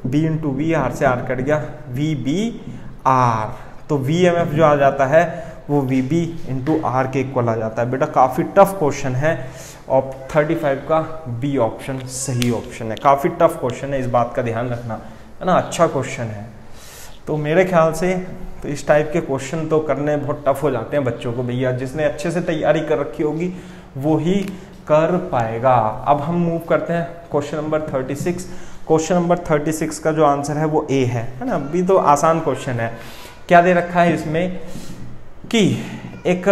B into V, R से R कट गया, VBR। तो VMF जो आ जाता है वो VB इंटू R के इक्वल आ जाता है। बेटा काफ़ी टफ क्वेश्चन है और 35 का B ऑप्शन सही ऑप्शन है। काफ़ी टफ क्वेश्चन है, इस बात का ध्यान रखना, है ना, अच्छा क्वेश्चन है। तो मेरे ख्याल से तो इस टाइप के क्वेश्चन तो करने बहुत टफ हो जाते हैं बच्चों को भैया। जिसने अच्छे से तैयारी कर रखी होगी वो ही कर पाएगा। अब हम मूव करते हैं क्वेश्चन नंबर 36। क्वेश्चन नंबर 36 का जो आंसर है वो ए है ना। अभी तो आसान क्वेश्चन है। क्या दे रखा है इसमें कि एक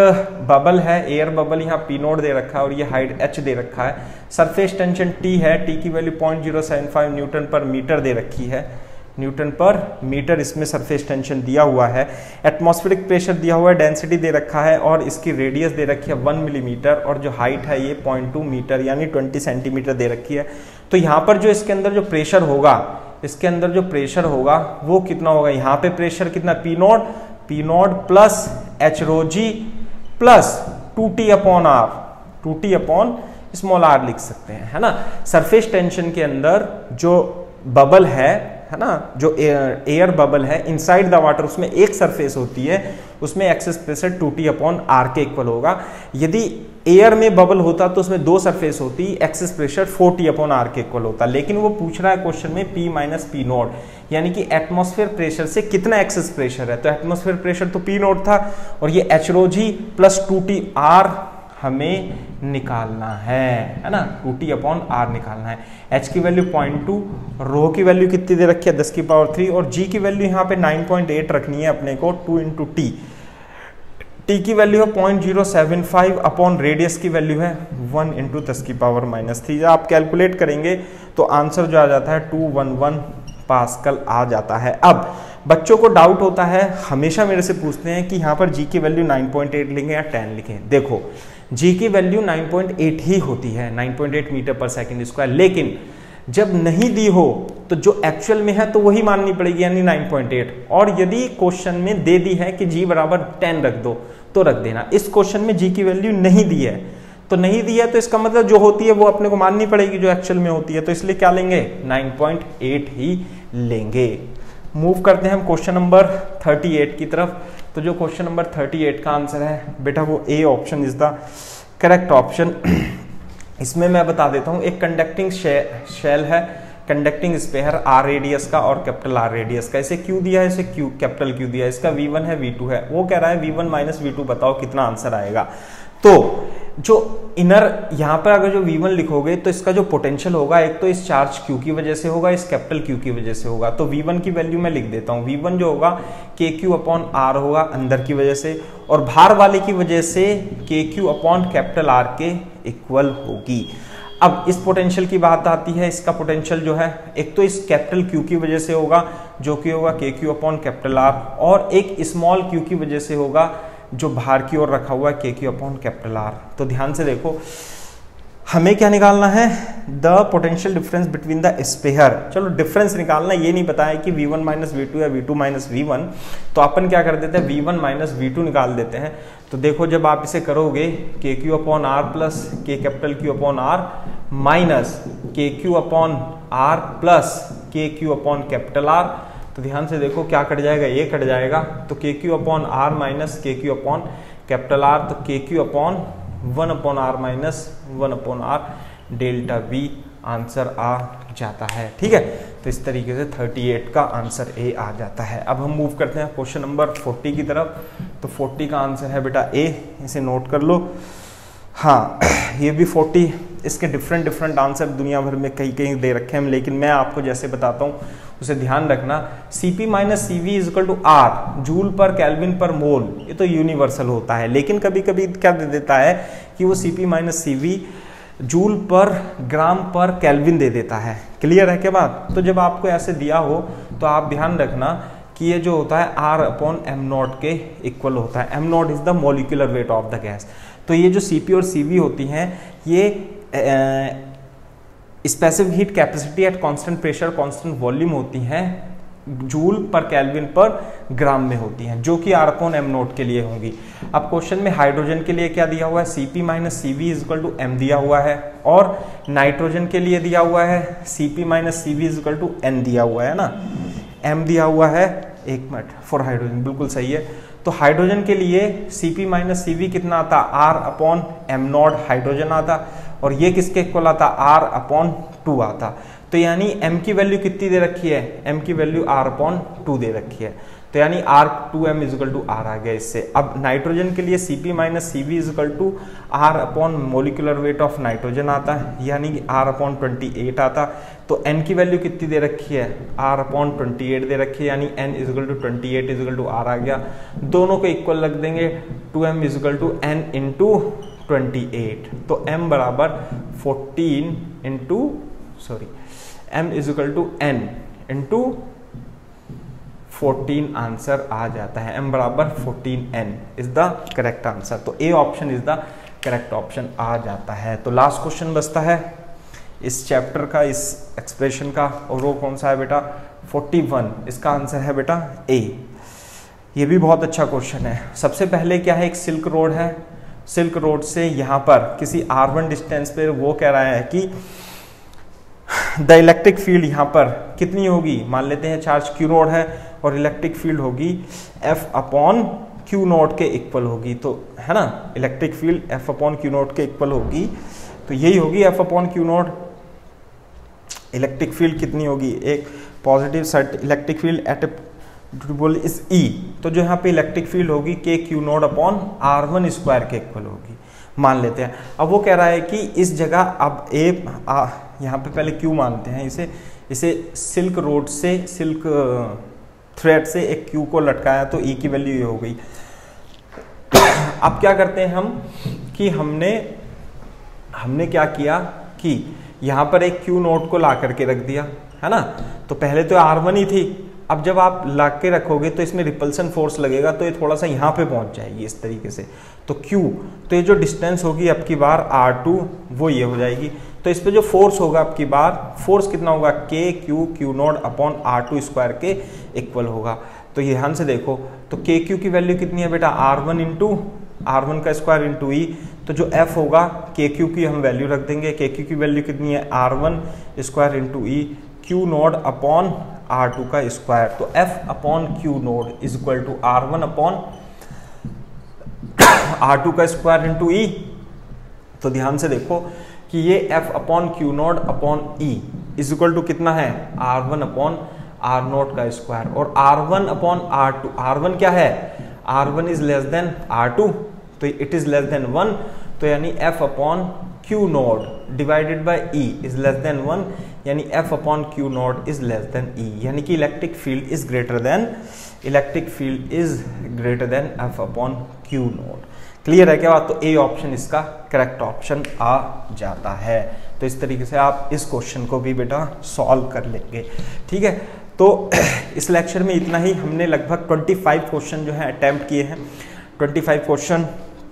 बबल है, एयर बबल, यहाँ पी नोट दे रखा है और ये हाइट h दे रखा है। सरफेस टेंशन T है, T की वैल्यू 0.075 न्यूटन पर मीटर दे रखी है, न्यूटन पर मीटर इसमें सरफेस टेंशन दिया हुआ है। एटमॉस्फेरिक प्रेशर दिया हुआ है, डेंसिटी दे रखा है और इसकी रेडियस दे रखी है 1 मिलीमीटर और जो हाइट है ये 0.2 मीटर यानी 20 सेंटीमीटर दे रखी है। तो यहाँ पर जो इसके अंदर जो प्रेशर होगा, इसके अंदर जो प्रेशर होगा वो कितना होगा, यहाँ पे प्रेशर कितना, P naught plus H rho G plus 2T upon R, 2T upon small r लिख सकते हैं, है ना। सरफेस टेंशन के अंदर जो बबल है ना, जो एयर बबल है इनसाइड द वाटर, उसमें एक सरफेस होती है, उसमें excess pressure 2T upon R के इक्वल होगा। यदि एयर में बबल होता तो उसमें दो सरफेस होती, excess pressure 4T upon R के इक्वल होता। लेकिन वो पूछ रहा है क्वेश्चन में P माइनस पी नोट, यानी कि एटमॉस्फेयर प्रेशर से कितना एक्सेस प्रेशर है। तो एटमॉस्फेयर प्रेशर तो P नोट था और ये H rho G plus 2T R हमें निकालना है ना, 2T अपॉन R निकालना है। H की वैल्यू 0.2, रो की वैल्यू कितनी दे रखी है 10 की पावर 3 और G की वैल्यू यहाँ पे 9.8 रखनी है अपने को, 2 इंटू T। T की वैल्यू है 0.075 अपॉन रेडियस की वैल्यू है 1 इंटू 10 की पावर -3। जब आप कैलकुलेट करेंगे तो आंसर जो आ जाता है 211 पास्कल आ जाता है। अब बच्चों को डाउट होता है, हमेशा मेरे से पूछते हैं कि यहाँ पर G की वैल्यू 9.8 लिखें या 10 लिखें। देखो G की वैल्यू 9.8 ही होती है, 9.8 मीटर पर सेकंड स्क्वायर, लेकिन जब नहीं दी हो तो जो एक्चुअल में है तो वही माननी पड़ेगी यानी 9.8। और यदि क्वेश्चन में दे दी है कि G बराबर 10 रख दो तो रख देना। इस क्वेश्चन में G की वैल्यू नहीं दी है, तो नहीं दी है तो इसका मतलब जो होती है वो अपने को माननी पड़ेगी जो एक्चुअल में होती है, तो इसलिए क्या लेंगे 9.8 ही लेंगे। मूव करते हैं हम क्वेश्चन नंबर 38 की तरफ। तो जो क्वेश्चन नंबर 38 का आंसर है बेटा वो ए option is the correct option. इसमें मैं बता देता हूं, एक कंडक्टिंग शेल है, कंडक्टिंग स्पेयर R रेडियस का और कैपिटल R रेडियस का। इसे क्यू दिया है, इसे क्यू कैपिटल क्यू दिया है, इसका V1 है V2 है। वो कह रहा है V1 माइनस V2 बताओ कितना आंसर आएगा। तो जो इनर यहाँ पर अगर जो V1 लिखोगे तो इसका जो पोटेंशियल होगा एक तो इस चार्ज Q की वजह से होगा, इस कैपिटल Q की वजह से होगा। तो V1 की वैल्यू मैं लिख देता हूँ, V1 जो होगा KQ अपॉन R होगा अंदर की वजह से, और बाहर वाले की वजह से KQ अपॉन कैपिटल R के इक्वल होगी। अब इस पोटेंशियल की बात आती है, इसका पोटेंशियल जो है एक तो इस कैपिटल Q की वजह से होगा जो कि होगा KQ अपॉन कैपिटल R, और एक स्मॉल q की वजह से होगा जो बाहर की ओर रखा हुआ है KQ अपॉन कैपिटल R। तो ध्यान से देखो, हमें क्या निकालना है, the potential difference between the sphere. चलो डिफरेंस निकालना, ये नहीं पता है कि V1 माइनस V2 या V2 माइनस V1, तो अपन क्या कर देते हैं V1 माइनस V2 निकाल देते हैं। तो देखो जब आप इसे करोगे KQ upon R plus K capital Q upon R minus KQ upon R plus KQ upon capital R, तो ध्यान से देखो क्या कट जाएगा, ये कट जाएगा। तो KQ upon R minus KQ upon capital R, तो KQ upon 1 upon R minus 1 upon R delta V answer आ जाता है। ठीक है, तो इस तरीके से 38 का आंसर ए आ जाता है। अब हम मूव करते हैं क्वेश्चन नंबर 40 की तरफ। तो 40 का आंसर है बेटा ए, इसे नोट कर लो। हाँ, ये भी 40, इसके डिफरेंट आंसर दुनिया भर में कहीं कहीं दे रखे हैं, लेकिन मैं आपको जैसे बताता हूँ उसे ध्यान रखना। Cp minus CV is equal to R joule पर केल्विन पर मोल, ये तो यूनिवर्सल होता है, लेकिन कभी कभी क्या दे देता है कि वो Cp माइनस CV जूल पर ग्राम पर केल्विन दे देता है। क्लियर है क्या बात? तो जब आपको ऐसे दिया हो तो आप ध्यान रखना कि ये जो होता है R अपॉन एम नॉट के इक्वल होता है। Am not is the molecular weight of the gas. तो ये जो Cp और Cv होती हैं ये specific heat capacity at constant pressure constant volume होती हैं जूल पर केल्विन पर ग्राम में होती हैं, जो कि r/m0 के लिए होंगी। अब क्वेश्चन में हाइड्रोजन के लिए क्या दिया हुआ है, Cp - Cv = m दिया हुआ है, और नाइट्रोजन के लिए दिया हुआ है Cp - Cv = n दिया हुआ है ना, m दिया हुआ है, एक मिनट, फॉर हाइड्रोजन बिल्कुल सही है। तो हाइड्रोजन के लिए Cp - Cv कितना आता, r/m0 हाइड्रोजन आता, और ये किसके इक्वल आता, r/2 आता। तो यानी m की वैल्यू कितनी दे रखी है, m की वैल्यू r/2 दे रखी है, तो यानी r/2m = r आ गया इससे। अब नाइट्रोजन के लिए Cp - Cv = r/ molecular weight of nitrogen आता है, यानी कि r/28 आता। तो n की वैल्यू कितनी दे रखी है, r/28 दे रखी है, यानी n = 28 = r आ गया। दोनों को इक्वल रख देंगे, 2m = n × 28, तो m बराबर 14 into m = n into 14 answer आ जाता है। m बराबर 14n is the correct answer. तो A option is the correct option आ जाता है। तो लास्ट क्वेश्चन बचता है इस चैप्टर का, इस एक्सप्रेशन का, और वो कौन सा है बेटा, 41। इसका आंसर है बेटा ए। ये भी बहुत अच्छा क्वेश्चन है। सबसे पहले क्या है, एक सिल्क रोड है, सिल्क रोड से यहाँ पर किसी r1 डिस्टेंस पे वो कह रहा है कि द इलेक्ट्रिक फील्ड यहाँ पर कितनी होगी, मान लेते हैं चार्ज Q नोड है और इलेक्ट्रिक फील्ड होगी F/Q0 के इक्वल होगी, तो है ना, इलेक्ट्रिक फील्ड F/Q0 के इक्वल होगी, तो यही होगी F/Q0। इलेक्ट्रिक फील्ड कितनी होगी, एक positive side electric field at is E, तो जो यहाँ पे इलेक्ट्रिक फील्ड होगी kQ0/r1² के इक्वल होगी, मान लेते हैं। अब वो कह रहा है कि इस जगह अब यहाँ पे पहले Q मानते हैं, इसे सिल्क रोड से, सिल्क थ्रेड से एक Q को लटकाया, तो E की वैल्यू ये हो गई। अब क्या करते हैं हम कि हमने क्या किया कि यहाँ पर एक Q नोड को ला करके रख दिया, है ना। तो पहले तो R1 ही थी, अब जब आप ला के रखोगे तो इसमें रिपल्सन फोर्स लगेगा, तो ये थोड़ा सा यहाँ पे पहुंच जाएगी इस तरीके से। तो Q, तो ये जो डिस्टेंस होगी अब की बार R2, वो ये हो जाएगी। तो इस पे जो फोर्स होगा अब की बार, फोर्स कितना होगा, kQ/r2² के इक्वल होगा। तो ये ध्यान से देखो, तो kQ की वैल्यू कितनी है बेटा, r1 × E, तो जो F होगा kQ की हम वैल्यू रख देंगे, kQ की वैल्यू कितनी है, r1² × E Q0/r2²। तो F/Q0 = r1/r2² × E। तो ध्यान से देखो कि ये F/Q0/E = कितना है, r1/r0², और r1/r2, r1 क्या है, r1 is less than r2, तो इट इज लेस देन 1, तो यानी F/Q0 divided by E is less than 1, यानी F/Q0 is less than E, यानी कि electric field is greater then F/Q0। Clear है क्या बात। तो ए ऑप्शन इसका करेक्ट ऑप्शन आ जाता है। तो इस तरीके से आप इस क्वेश्चन को भी बेटा सॉल्व कर लेंगे, ठीक है। तो इस लेक्चर में इतना ही। हमने लगभग 25 क्वेश्चन जो है अटेम्प्ट किए हैं, 25 क्वेश्चन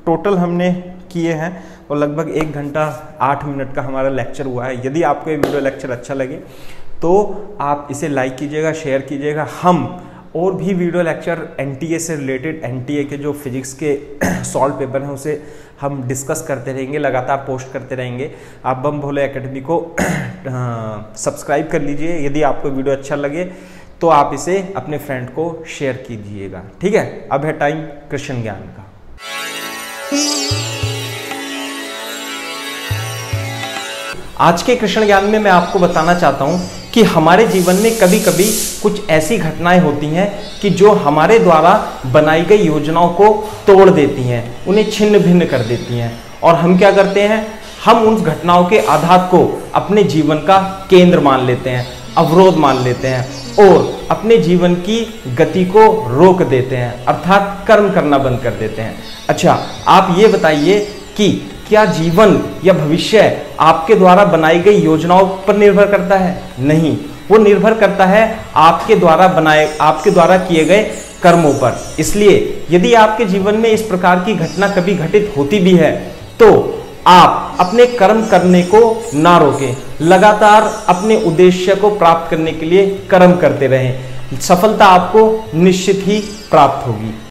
टोटल हमने किए हैं, और लगभग 1 घंटा 8 मिनट का हमारा लेक्चर हुआ है। यदि आपको ये वीडियो लेक्चर अच्छा लगे तो आप इसे लाइक कीजिएगा, शेयर कीजिएगा। हम और भी वीडियो लेक्चर एनटीए से रिलेटेड, एनटीए के जो फिजिक्स के सॉल्व पेपर हैं उसे हम डिस्कस करते रहेंगे, लगातार पोस्ट करते रहेंगे। आप बम भोले एकेडमी को सब्सक्राइब कर लीजिए। यदि आपको वीडियो अच्छा लगे तो आप इसे अपने फ्रेंड को शेयर कीजिएगा, ठीक है। अब है टाइम कृष्ण ज्ञान का। आज के कृष्ण ज्ञान में मैं आपको बताना चाहता हूं कि हमारे जीवन में कभी कभी कुछ ऐसी घटनाएं होती हैं कि जो हमारे द्वारा बनाई गई योजनाओं को तोड़ देती हैं, उन्हें छिन्न भिन्न कर देती हैं। और हम क्या करते हैं, हम उन घटनाओं के आघात को अपने जीवन का केंद्र मान लेते हैं, अवरोध मान लेते हैं, और अपने जीवन की गति को रोक देते हैं, अर्थात कर्म करना बंद कर देते हैं। अच्छा, आप ये बताइए कि क्या जीवन या भविष्य आपके द्वारा बनाई गई योजनाओं पर निर्भर करता है? नहीं, वो निर्भर करता है आपके द्वारा किए गए कर्मों पर। इसलिए यदि आपके जीवन में इस प्रकार की घटना कभी घटित होती भी है तो आप अपने कर्म करने को ना रोकें, लगातार अपने उद्देश्य को प्राप्त करने के लिए कर्म करते रहें। सफलता आपको निश्चित ही प्राप्त होगी।